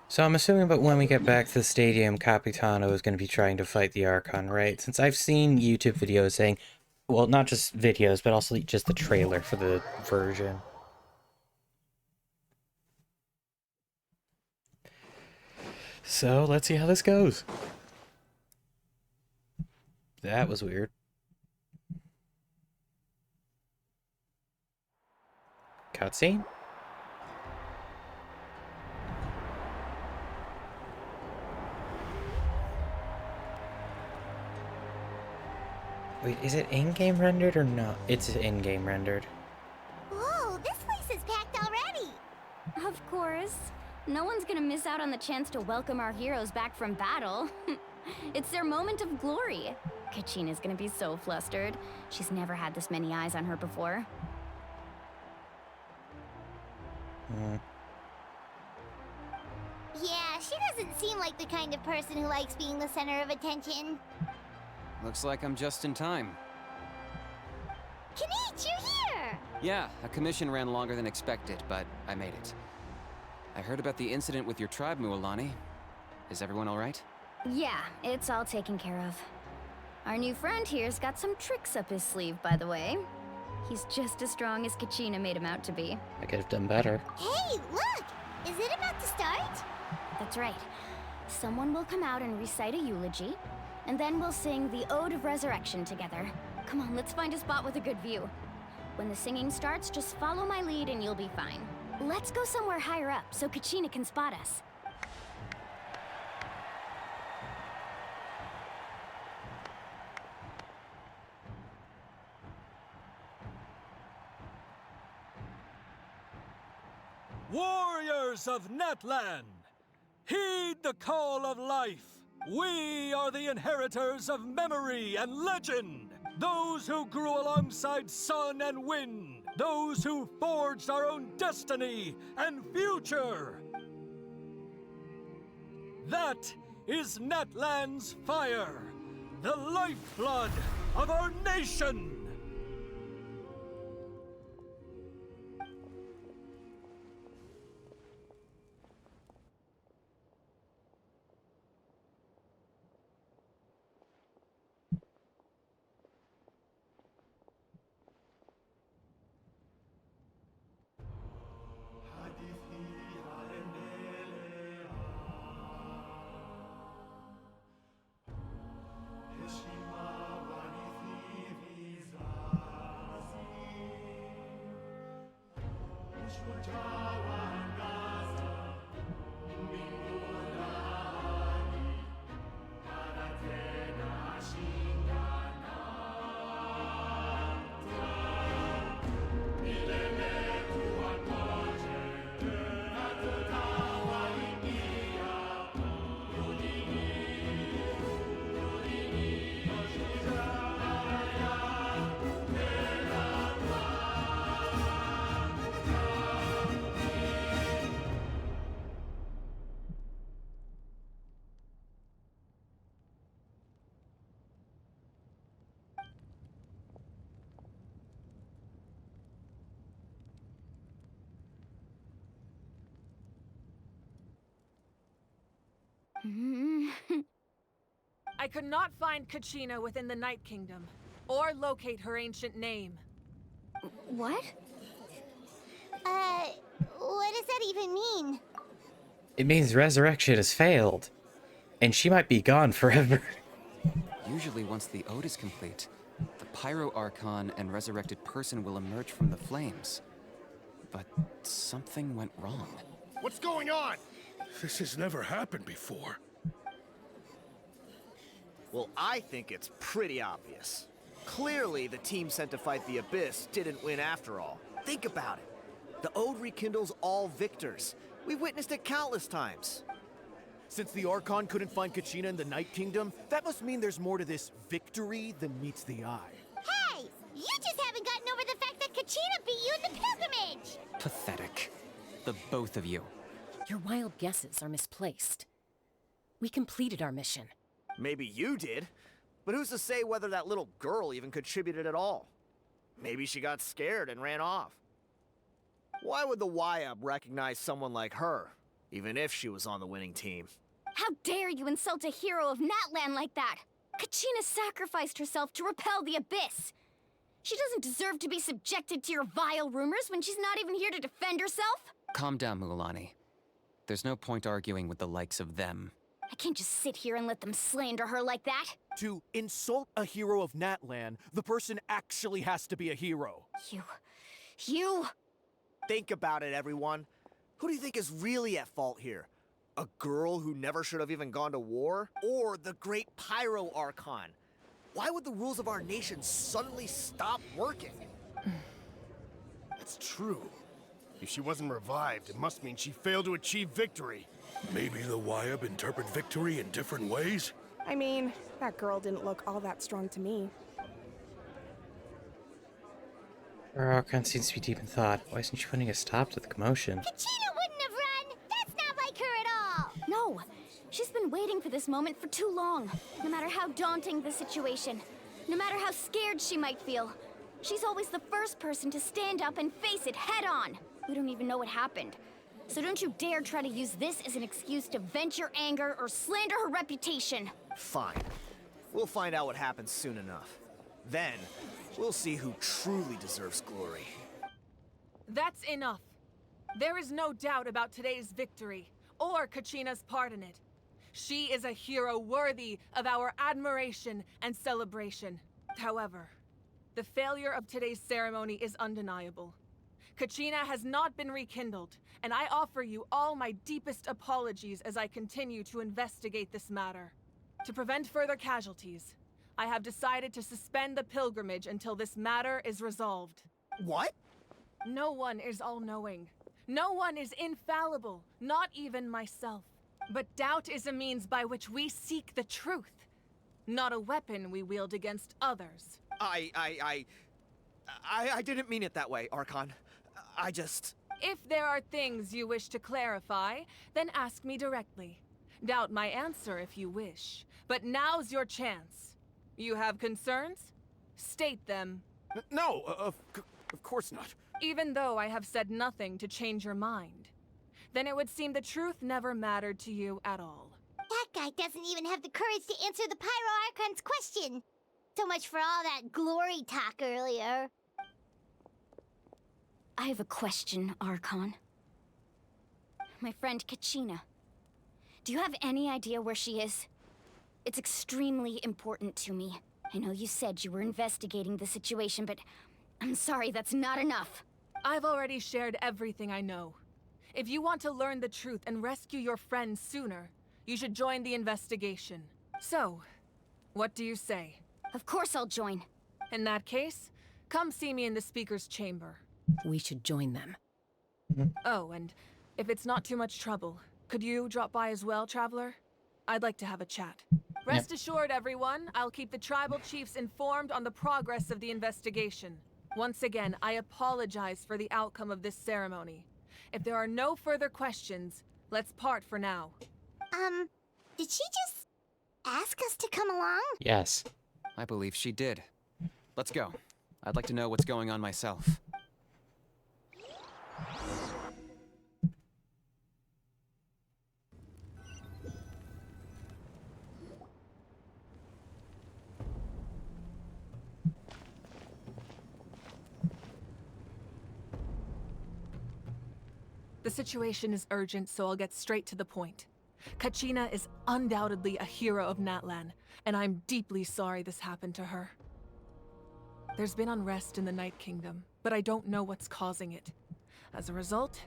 So I'm assuming, but when we get back to the stadium, Capitano is going to be trying to fight the Archon, right? Since I've seen YouTube videos saying, well, not just videos, but also just the trailer for the version. So let's see how this goes. That was weird. Cutscene? Wait, is it in-game rendered or not? It's in-game rendered. Whoa, this place is packed already. Of course. No one's gonna miss out on the chance to welcome our heroes back from battle. It's their moment of glory. Kachina's gonna be so flustered. She's never had this many eyes on her before. Yeah, she doesn't seem like the kind of person who likes being the center of attention. Looks like I'm just in time. Kanich, you're here! Yeah, a commission ran longer than expected, but I made it. I heard about the incident with your tribe, Mualani. Is everyone alright? Yeah, it's all taken care of. Our new friend here's got some tricks up his sleeve, by the way. He's just as strong as Kachina made him out to be. I could have done better. Hey, look! Is it about to start? That's right. Someone will come out and recite a eulogy, and then we'll sing the Ode of Resurrection together. Come on, let's find a spot with a good view. When the singing starts, just follow my lead and you'll be fine. Let's go somewhere higher up so Kachina can spot us. Warriors of Natlan, heed the call of life. We are the inheritors of memory and legend. Those who grew alongside sun and wind. Those who forged our own destiny and future. That is Natlan's fire, the lifeblood of our nation. I could not find Kachina within the Night Kingdom, or locate her ancient name. What? What does that even mean? It means resurrection has failed, and she might be gone forever. Usually once the ode is complete, the Pyro Archon and resurrected person will emerge from the flames. But something went wrong. What's going on? This has never happened before. Well, I think it's pretty obvious. Clearly, the team sent to fight the Abyss didn't win after all. Think about it. The Ode rekindles all victors. We've witnessed it countless times. Since the Archon couldn't find Kachina in the Night Kingdom, that must mean there's more to this victory than meets the eye. Hey! You just haven't gotten over the fact that Kachina beat you in the pilgrimage! Pathetic. The both of you. Your wild guesses are misplaced. We completed our mission. Maybe you did, but who's to say whether that little girl even contributed at all? Maybe she got scared and ran off. Why would the YUB recognize someone like her, even if she was on the winning team? How dare you insult a hero of Natlan like that? Kachina sacrificed herself to repel the Abyss. She doesn't deserve to be subjected to your vile rumors when she's not even here to defend herself. Calm down, Mualani. There's no point arguing with the likes of them. I can't just sit here and let them slander her like that. To insult a hero of Natlan, the person actually has to be a hero. You... Think about it, everyone. Who do you think is really at fault here? A girl who never should have even gone to war? Or the great Pyro Archon? Why would the rules of our nation suddenly stop working? That's true. If she wasn't revived, it must mean she failed to achieve victory. Maybe the YUB interpret victory in different ways? I mean, that girl didn't look all that strong to me. Archon seems to be deep in thought. Why isn't she putting a stop to the commotion? Kachina wouldn't have run! That's not like her at all! No! She's been waiting for this moment for too long. No matter how daunting the situation, no matter how scared she might feel, she's always the first person to stand up and face it head on. We don't even know what happened. So don't you dare try to use this as an excuse to vent your anger or slander her reputation. Fine. We'll find out what happens soon enough. Then, we'll see who truly deserves glory. That's enough. There is no doubt about today's victory, or Kachina's part in it. She is a hero worthy of our admiration and celebration. However, the failure of today's ceremony is undeniable. Kachina has not been rekindled, and I offer you all my deepest apologies as I continue to investigate this matter. To prevent further casualties, I have decided to suspend the pilgrimage until this matter is resolved. What? No one is all-knowing. No one is infallible, not even myself. But doubt is a means by which we seek the truth, not a weapon we wield against others. I didn't mean it that way, Archon. I just... If there are things you wish to clarify, then ask me directly. Doubt my answer if you wish, but now's your chance. You have concerns? State them. No, of course not. Even though I have said nothing to change your mind, then it would seem the truth never mattered to you at all. That guy doesn't even have the courage to answer the Pyro Archon's question. So much for all that glory talk earlier. I have a question, Archon. My friend Kachina. Do you have any idea where she is? It's extremely important to me. I know you said you were investigating the situation, but I'm sorry, that's not enough. I've already shared everything I know. If you want to learn the truth and rescue your friend sooner, you should join the investigation. So, what do you say? Of course I'll join. In that case, come see me in the speaker's chamber. We should join them. Oh, and if it's not too much trouble, could you drop by as well, Traveler? I'd like to have a chat. Rest assured, everyone, I'll keep the tribal chiefs informed on the progress of the investigation. Once again, I apologize for the outcome of this ceremony. If there are no further questions, let's part for now. Did she just ask us to come along? Yes. I believe she did. Let's go. I'd like to know what's going on myself. The situation is urgent, so I'll get straight to the point. Kachina is undoubtedly a hero of Natlan, and I'm deeply sorry this happened to her. There's been unrest in the Night Kingdom, but I don't know what's causing it. As a result,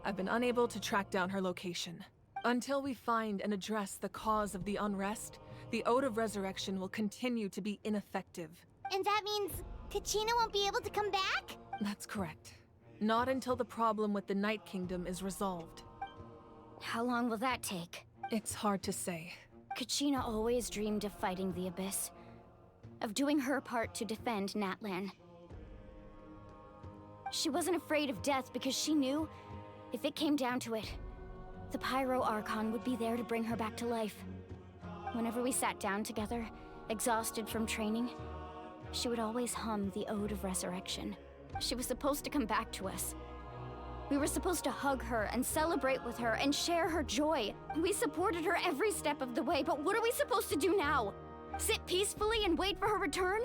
I've been unable to track down her location. Until we find and address the cause of the unrest, the Ode of Resurrection will continue to be ineffective. And that means Kachina won't be able to come back? That's correct. Not until the problem with the Night Kingdom is resolved. How long will that take? It's hard to say. Kachina always dreamed of fighting the Abyss. Of doing her part to defend Natlan. She wasn't afraid of death because she knew, if it came down to it, the Pyro Archon would be there to bring her back to life. Whenever we sat down together, exhausted from training, she would always hum the Ode of Resurrection. She was supposed to come back to us. We were supposed to hug her and celebrate with her and share her joy. We supported her every step of the way, but what are we supposed to do now? Sit peacefully and wait for her return?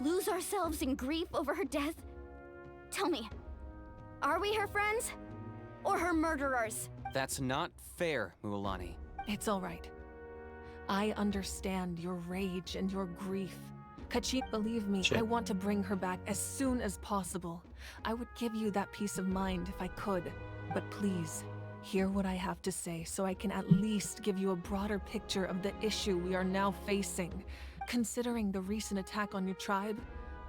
Lose ourselves in grief over her death? Tell me, are we her friends? Or her murderers? That's not fair, Mualani. It's all right. I understand your rage and your grief. Kachina, believe me, I want to bring her back as soon as possible. I would give you that peace of mind if I could. But please, hear what I have to say so I can at least give you a broader picture of the issue we are now facing. Considering the recent attack on your tribe,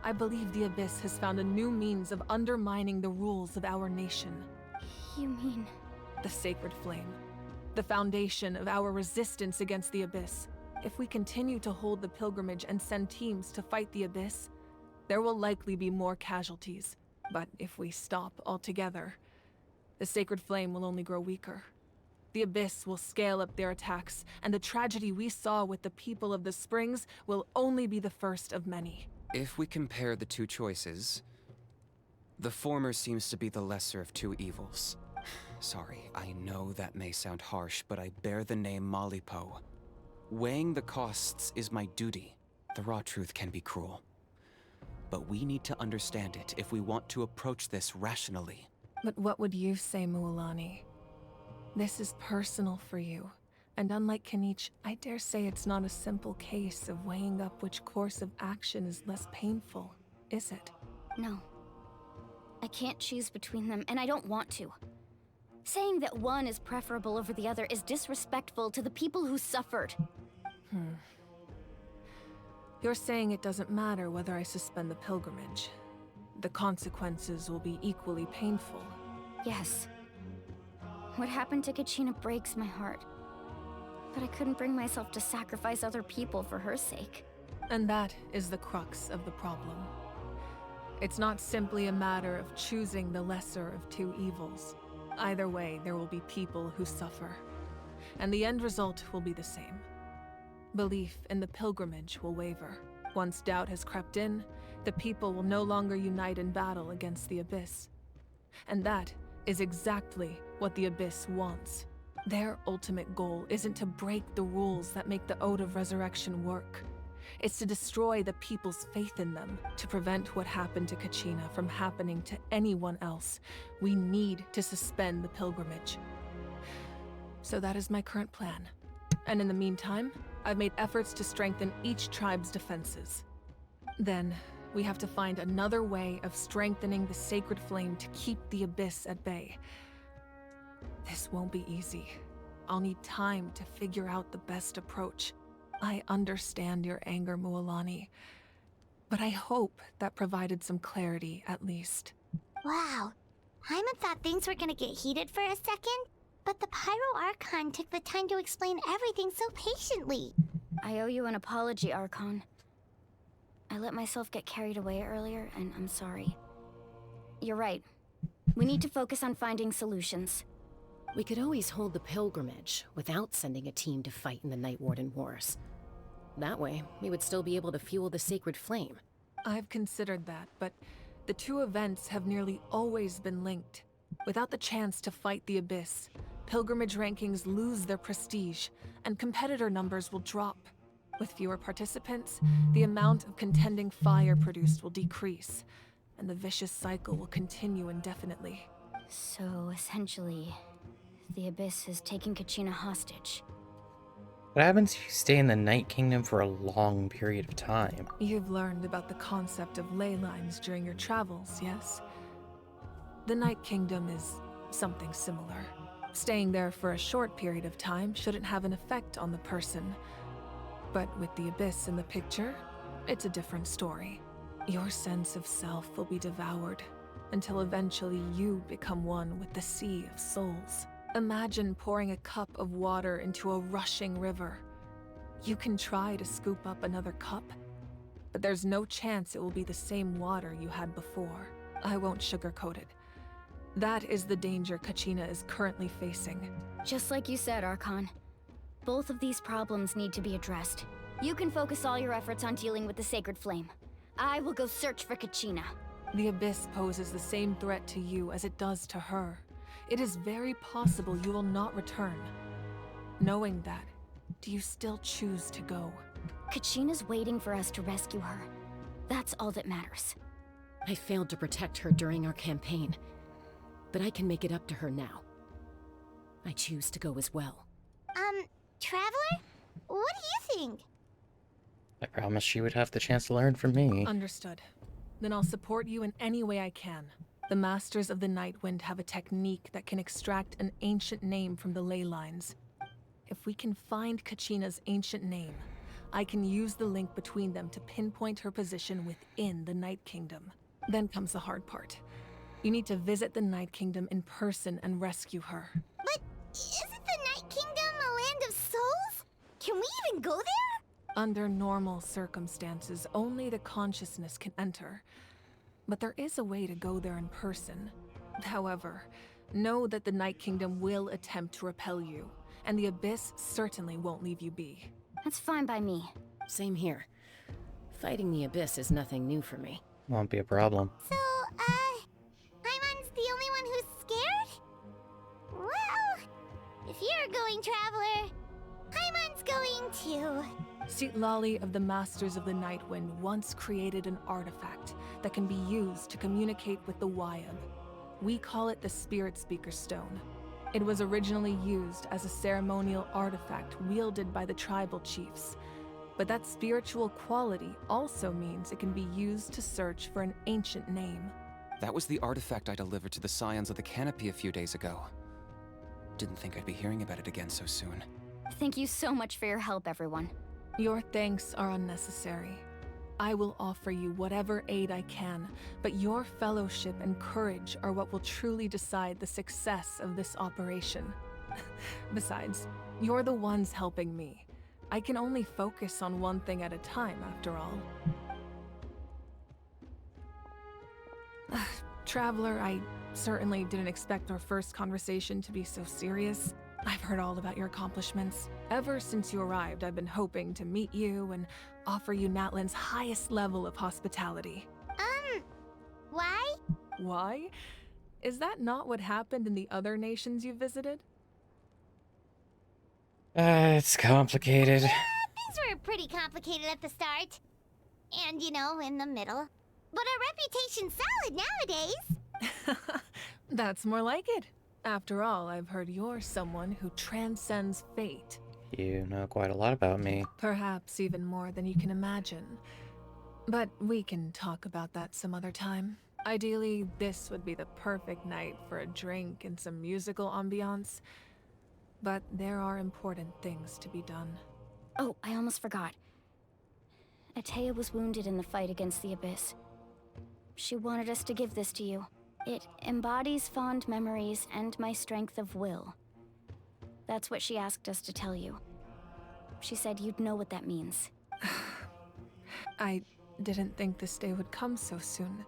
I believe the Abyss has found a new means of undermining the rules of our nation. You mean? The Sacred Flame. The foundation of our resistance against the Abyss. If we continue to hold the pilgrimage and send teams to fight the Abyss, there will likely be more casualties. But if we stop altogether, the Sacred Flame will only grow weaker. The Abyss will scale up their attacks, and the tragedy we saw with the people of the Springs will only be the first of many. If we compare the two choices, the former seems to be the lesser of two evils. Sorry, I know that may sound harsh, but I bear the name Malipo. Weighing the costs is my duty. The raw truth can be cruel. But we need to understand it if we want to approach this rationally. But what would you say, Mualani? This is personal for you. And unlike Kanich, I dare say it's not a simple case of weighing up which course of action is less painful, is it? No. I can't choose between them, and I don't want to. Saying that one is preferable over the other is disrespectful to the people who suffered. You're saying it doesn't matter whether I suspend the pilgrimage. The consequences will be equally painful. Yes. What happened to Kachina breaks my heart. But I couldn't bring myself to sacrifice other people for her sake. And that is the crux of the problem. It's not simply a matter of choosing the lesser of two evils. Either way, there will be people who suffer. And the end result will be the same. Belief in the pilgrimage will waver. Once doubt has crept in, the people will no longer unite in battle against the Abyss. And that is exactly what the Abyss wants. Their ultimate goal isn't to break the rules that make the Ode of Resurrection work. It's to destroy the people's faith in them, to prevent what happened to Kachina from happening to anyone else. We need to suspend the pilgrimage. So that is my current plan. And in the meantime, I've made efforts to strengthen each tribe's defenses. Then, we have to find another way of strengthening the Sacred Flame to keep the Abyss at bay. This won't be easy. I'll need time to figure out the best approach. I understand your anger, Mualani, but I hope that provided some clarity, at least. Wow. Hyman thought things were gonna get heated for a second, but the Pyro Archon took the time to explain everything so patiently. I owe you an apology, Archon. I let myself get carried away earlier, and I'm sorry. You're right. We need to focus on finding solutions. We could always hold the pilgrimage without sending a team to fight in the Night Warden Wars. That way, we would still be able to fuel the Sacred Flame. I've considered that, but the two events have nearly always been linked. Without the chance to fight the Abyss, pilgrimage rankings lose their prestige, and competitor numbers will drop. With fewer participants, the amount of contending fire produced will decrease, and the vicious cycle will continue indefinitely. So essentially, the Abyss is taking Kachina hostage. What happens if you stay in the Night Kingdom for a long period of time? You've learned about the concept of ley lines during your travels, yes? The Night Kingdom is something similar. Staying there for a short period of time shouldn't have an effect on the person. But with the Abyss in the picture, it's a different story. Your sense of self will be devoured until eventually you become one with the Sea of Souls. Imagine pouring a cup of water into a rushing river. You can try to scoop up another cup, but there's no chance it will be the same water you had before. I won't sugarcoat it. That is the danger Kachina is currently facing. Just like you said, Archon. Both of these problems need to be addressed. You can focus all your efforts on dealing with the Sacred Flame. I will go search for Kachina. The Abyss poses the same threat to you as it does to her. It is very possible you will not return. Knowing that, do you still choose to go? Kachina's waiting for us to rescue her. That's all that matters. I failed to protect her during our campaign, but I can make it up to her now. I choose to go as well. Traveler? What do you think? I promised she would have the chance to learn from me. Understood. Then I'll support you in any way I can. The Masters of the Nightwind have a technique that can extract an ancient name from the ley lines. If we can find Kachina's ancient name, I can use the link between them to pinpoint her position within the Night Kingdom. Then comes the hard part. You need to visit the Night Kingdom in person and rescue her. But isn't the Night Kingdom a land of souls? Can we even go there? Under normal circumstances, only the consciousness can enter. But there is a way to go there in person. However, know that the Night Kingdom will attempt to repel you, and the Abyss certainly won't leave you be. That's fine by me. Same here. Fighting the Abyss is nothing new for me. Won't be a problem. So, Paimon's the only one who's scared? Well, if you're going, Traveler, Paimon's going too. Lali of the Masters of the Nightwind once created an artifact that can be used to communicate with the Wyab. We call it the Spirit Speaker Stone. It was originally used as a ceremonial artifact wielded by the tribal chiefs. But that spiritual quality also means it can be used to search for an ancient name. That was the artifact I delivered to the Scions of the Canopy a few days ago. Didn't think I'd be hearing about it again so soon. Thank you so much for your help, everyone. Your thanks are unnecessary. I will offer you whatever aid I can, but your fellowship and courage are what will truly decide the success of this operation. Besides, you're the ones helping me. I can only focus on one thing at a time, after all. Traveler, I certainly didn't expect our first conversation to be so serious. I've heard all about your accomplishments. Ever since you arrived, I've been hoping to meet you and offer you Natlan's highest level of hospitality. Why? Why? Is that not what happened in the other nations you visited? It's complicated. Things were pretty complicated at the start. And, in the middle. But our reputation's solid nowadays. That's more like it. After all, I've heard you're someone who transcends fate. You know quite a lot about me. Perhaps even more than you can imagine. But we can talk about that some other time. Ideally, this would be the perfect night for a drink and some musical ambiance. But there are important things to be done. Oh, I almost forgot. Atea was wounded in the fight against the Abyss. She wanted us to give this to you. It embodies fond memories and my strength of will. That's what she asked us to tell you. She said you'd know what that means. I didn't think this day would come so soon.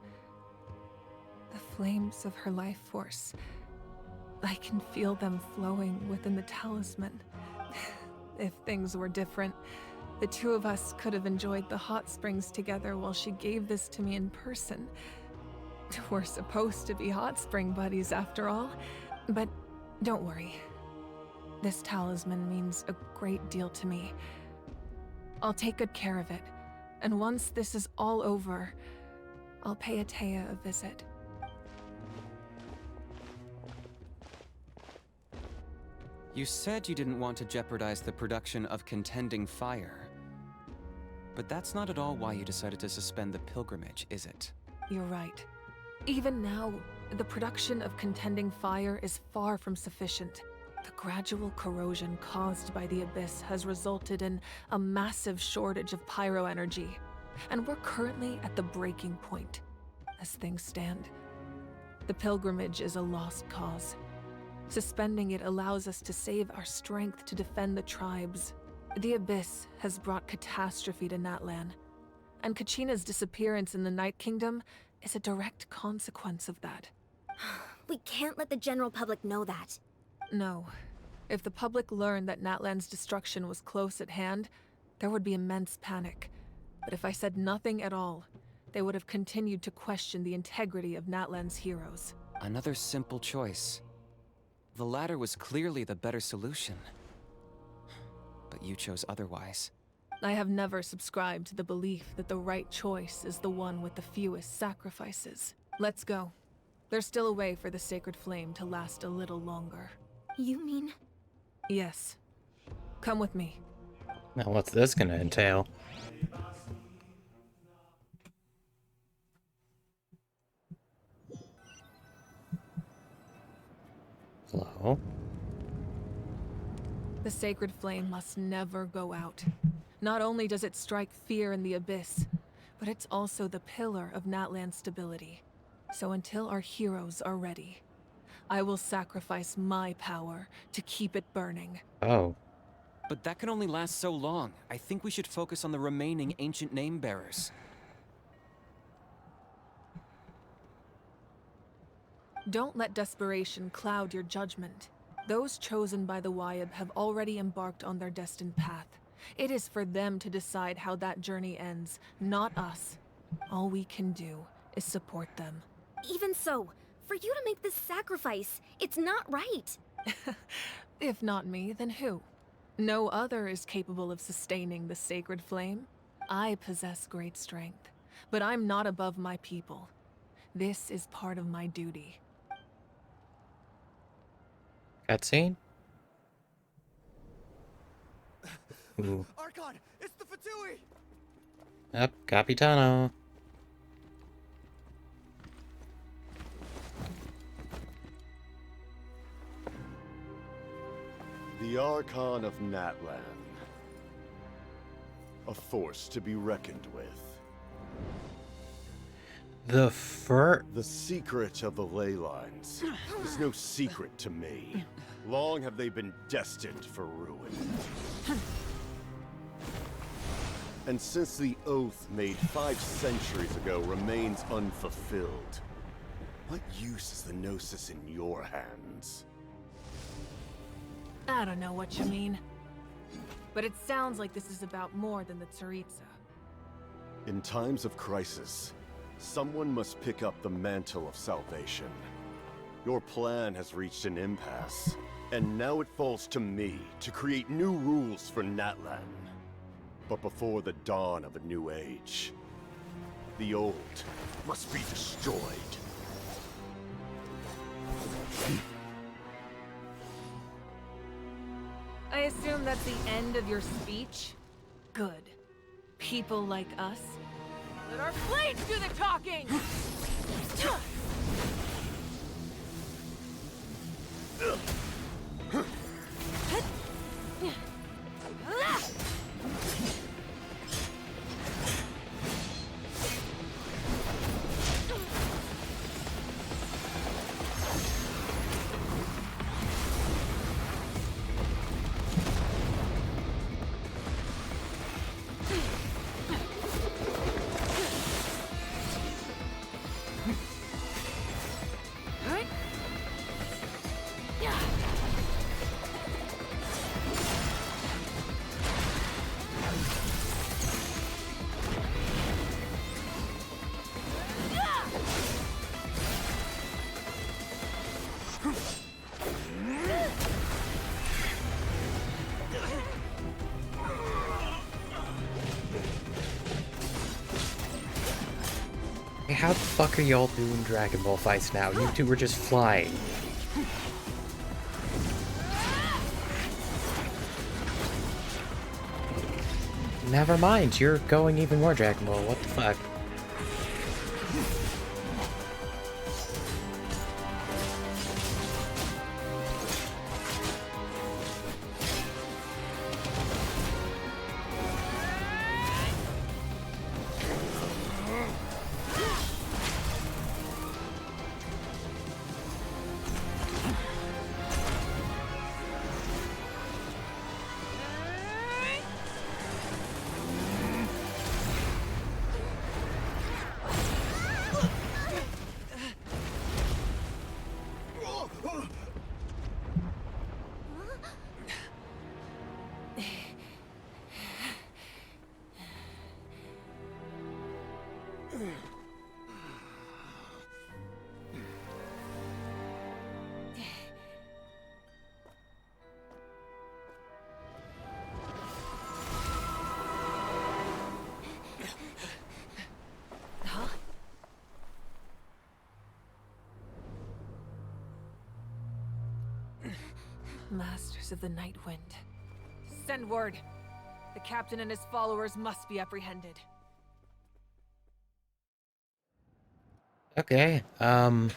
The flames of her life force. I can feel them flowing within the talisman. If things were different, the two of us could have enjoyed the hot springs together while she gave this to me in person. We're supposed to be hot spring buddies after all. But don't worry. This talisman means a great deal to me. I'll take good care of it. And once this is all over, I'll pay Atea a visit. You said you didn't want to jeopardize the production of contending fire. But that's not at all why you decided to suspend the pilgrimage, is it? You're right. Even now, the production of contending fire is far from sufficient. The gradual corrosion caused by the Abyss has resulted in a massive shortage of pyro energy, and we're currently at the breaking point. As things stand, the pilgrimage is a lost cause. Suspending it allows us to save our strength to defend the tribes. The Abyss has brought catastrophe to Natlan, and Kachina's disappearance in the Night Kingdom is a direct consequence of that. We can't let the general public know that. No. If the public learned that Natlan's destruction was close at hand, there would be immense panic. But if I said nothing at all, they would have continued to question the integrity of Natlan's heroes. Another simple choice. The latter was clearly the better solution. But you chose otherwise. I have never subscribed to the belief that the right choice is the one with the fewest sacrifices. Let's go. There's still a way for the sacred flame to last a little longer. You mean? Yes. Come with me. Now what's this gonna entail? Hello? The sacred flame must never go out. Not only does it strike fear in the Abyss, but it's also the pillar of Natlan's stability. So until our heroes are ready, I will sacrifice my power to keep it burning. Oh. But that can only last so long. I think we should focus on the remaining ancient name bearers. Don't let desperation cloud your judgment. Those chosen by the Wyab have already embarked on their destined path. It is for them to decide how that journey ends, not us. All we can do is support them. Even so, for you to make this sacrifice, it's not right. If not me, then who? No other is capable of sustaining the sacred flame. I possess great strength, but I'm not above my people. This is part of my duty. Cutscene? Ooh. Archon, it's the Fatui! Up, Capitano. The Archon of Natlan. A force to be reckoned with. The secret of the ley lines is no secret to me. Long have they been destined for ruin. And since the oath made 5 centuries ago remains unfulfilled, what use is the Gnosis in your hands? I don't know what you mean. But it sounds like this is about more than the Tsaritsa. In times of crisis, someone must pick up the mantle of salvation. Your plan has reached an impasse, and now it falls to me to create new rules for Natlan. But before the dawn of a new age, the old must be destroyed. I assume that's the end of your speech? Good. People like us. Let our blades do the talking! Hey, how the fuck are y'all doing Dragon Ball fights now? You two were just flying. Never mind, you're going even more Dragon Ball. What the fuck? Masters of the Night Wind. Send word. The captain and his followers must be apprehended. Okay, that's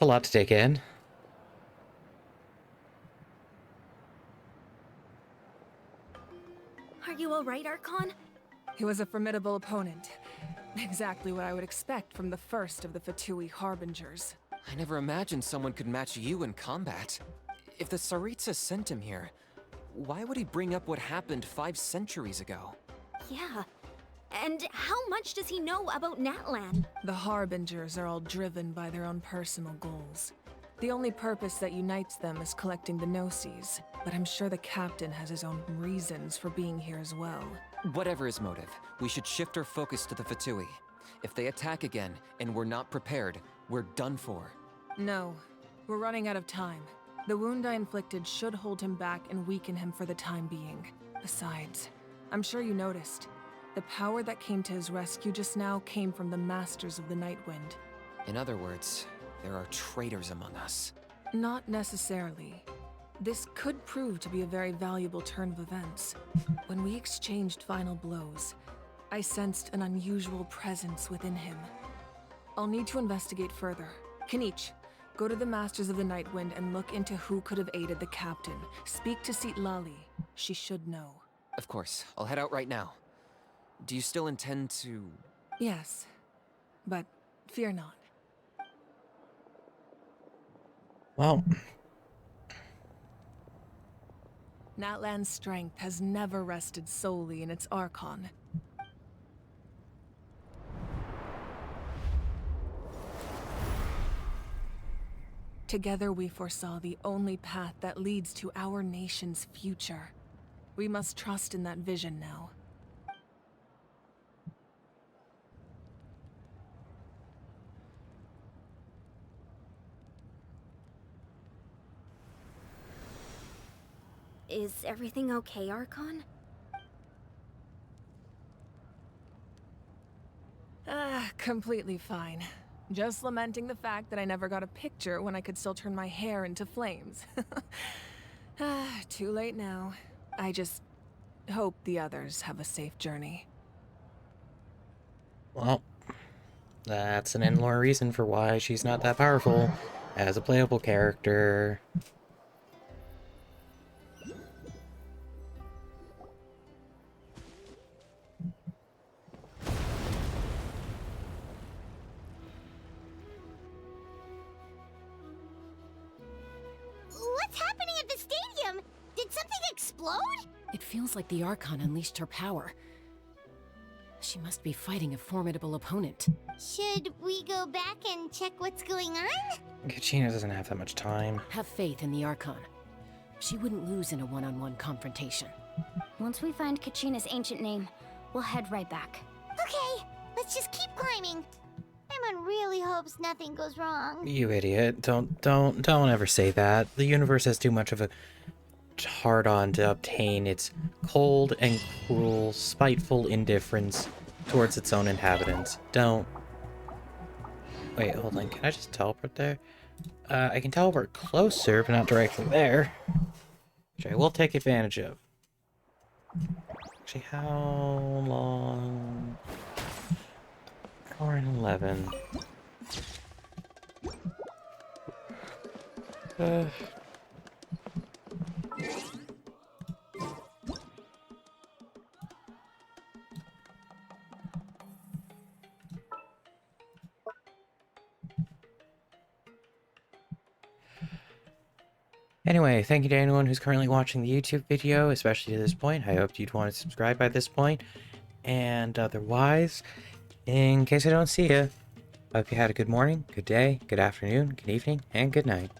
a lot to take in. Are you alright, Archon? He was a formidable opponent. Exactly what I would expect from the first of the Fatui Harbingers. I never imagined someone could match you in combat. If the Tsaritsa sent him here, why would he bring up what happened 5 centuries ago? Yeah. And how much does he know about Natlan? The Harbingers are all driven by their own personal goals. The only purpose that unites them is collecting the Gnosis, but I'm sure the captain has his own reasons for being here as well. Whatever his motive, we should shift our focus to the Fatui. If they attack again, and we're not prepared, we're done for. No, we're running out of time. The wound I inflicted should hold him back and weaken him for the time being. Besides, I'm sure you noticed, the power that came to his rescue just now came from the Masters of the Nightwind. In other words, there are traitors among us. Not necessarily. This could prove to be a very valuable turn of events. When we exchanged final blows, I sensed an unusual presence within him. I'll need to investigate further. Kinich, go to the Masters of the Nightwind and look into who could have aided the captain. Speak to Lali. She should know. Of course, I'll head out right now. Do you still intend to... Yes, but fear not. Well... Natlan's strength has never rested solely in its Archon. Together we foresaw the only path that leads to our nation's future. We must trust in that vision now. Is everything okay, Archon? Completely fine. Just lamenting the fact that I never got a picture when I could still turn my hair into flames. Too late now. I just hope the others have a safe journey. Well, that's an in-lore reason for why she's not that powerful as a playable character. What's happening at the stadium? Did something explode? It feels like the Archon unleashed her power. She must be fighting a formidable opponent. Should we go back and check what's going on? Kachina doesn't have that much time. Have faith in the Archon. She wouldn't lose in a one-on-one confrontation. Once we find Kachina's ancient name, we'll head right back. Okay, let's just keep climbing. Everyone really hopes nothing goes wrong. You idiot. Don't ever say that. The universe has too much of a hard-on to obtain its cold and cruel, spiteful indifference towards its own inhabitants. Don't. Wait, hold on. Can I just teleport there? I can teleport closer, but not directly there. Which I will take advantage of. Actually, how long? Hour and 11. Anyway, thank you to anyone who's currently watching the YouTube video, especially to this point. I hope you'd want to subscribe by this point. And otherwise, in case I don't see you, I hope you had a good morning, good day, good afternoon, good evening, and good night.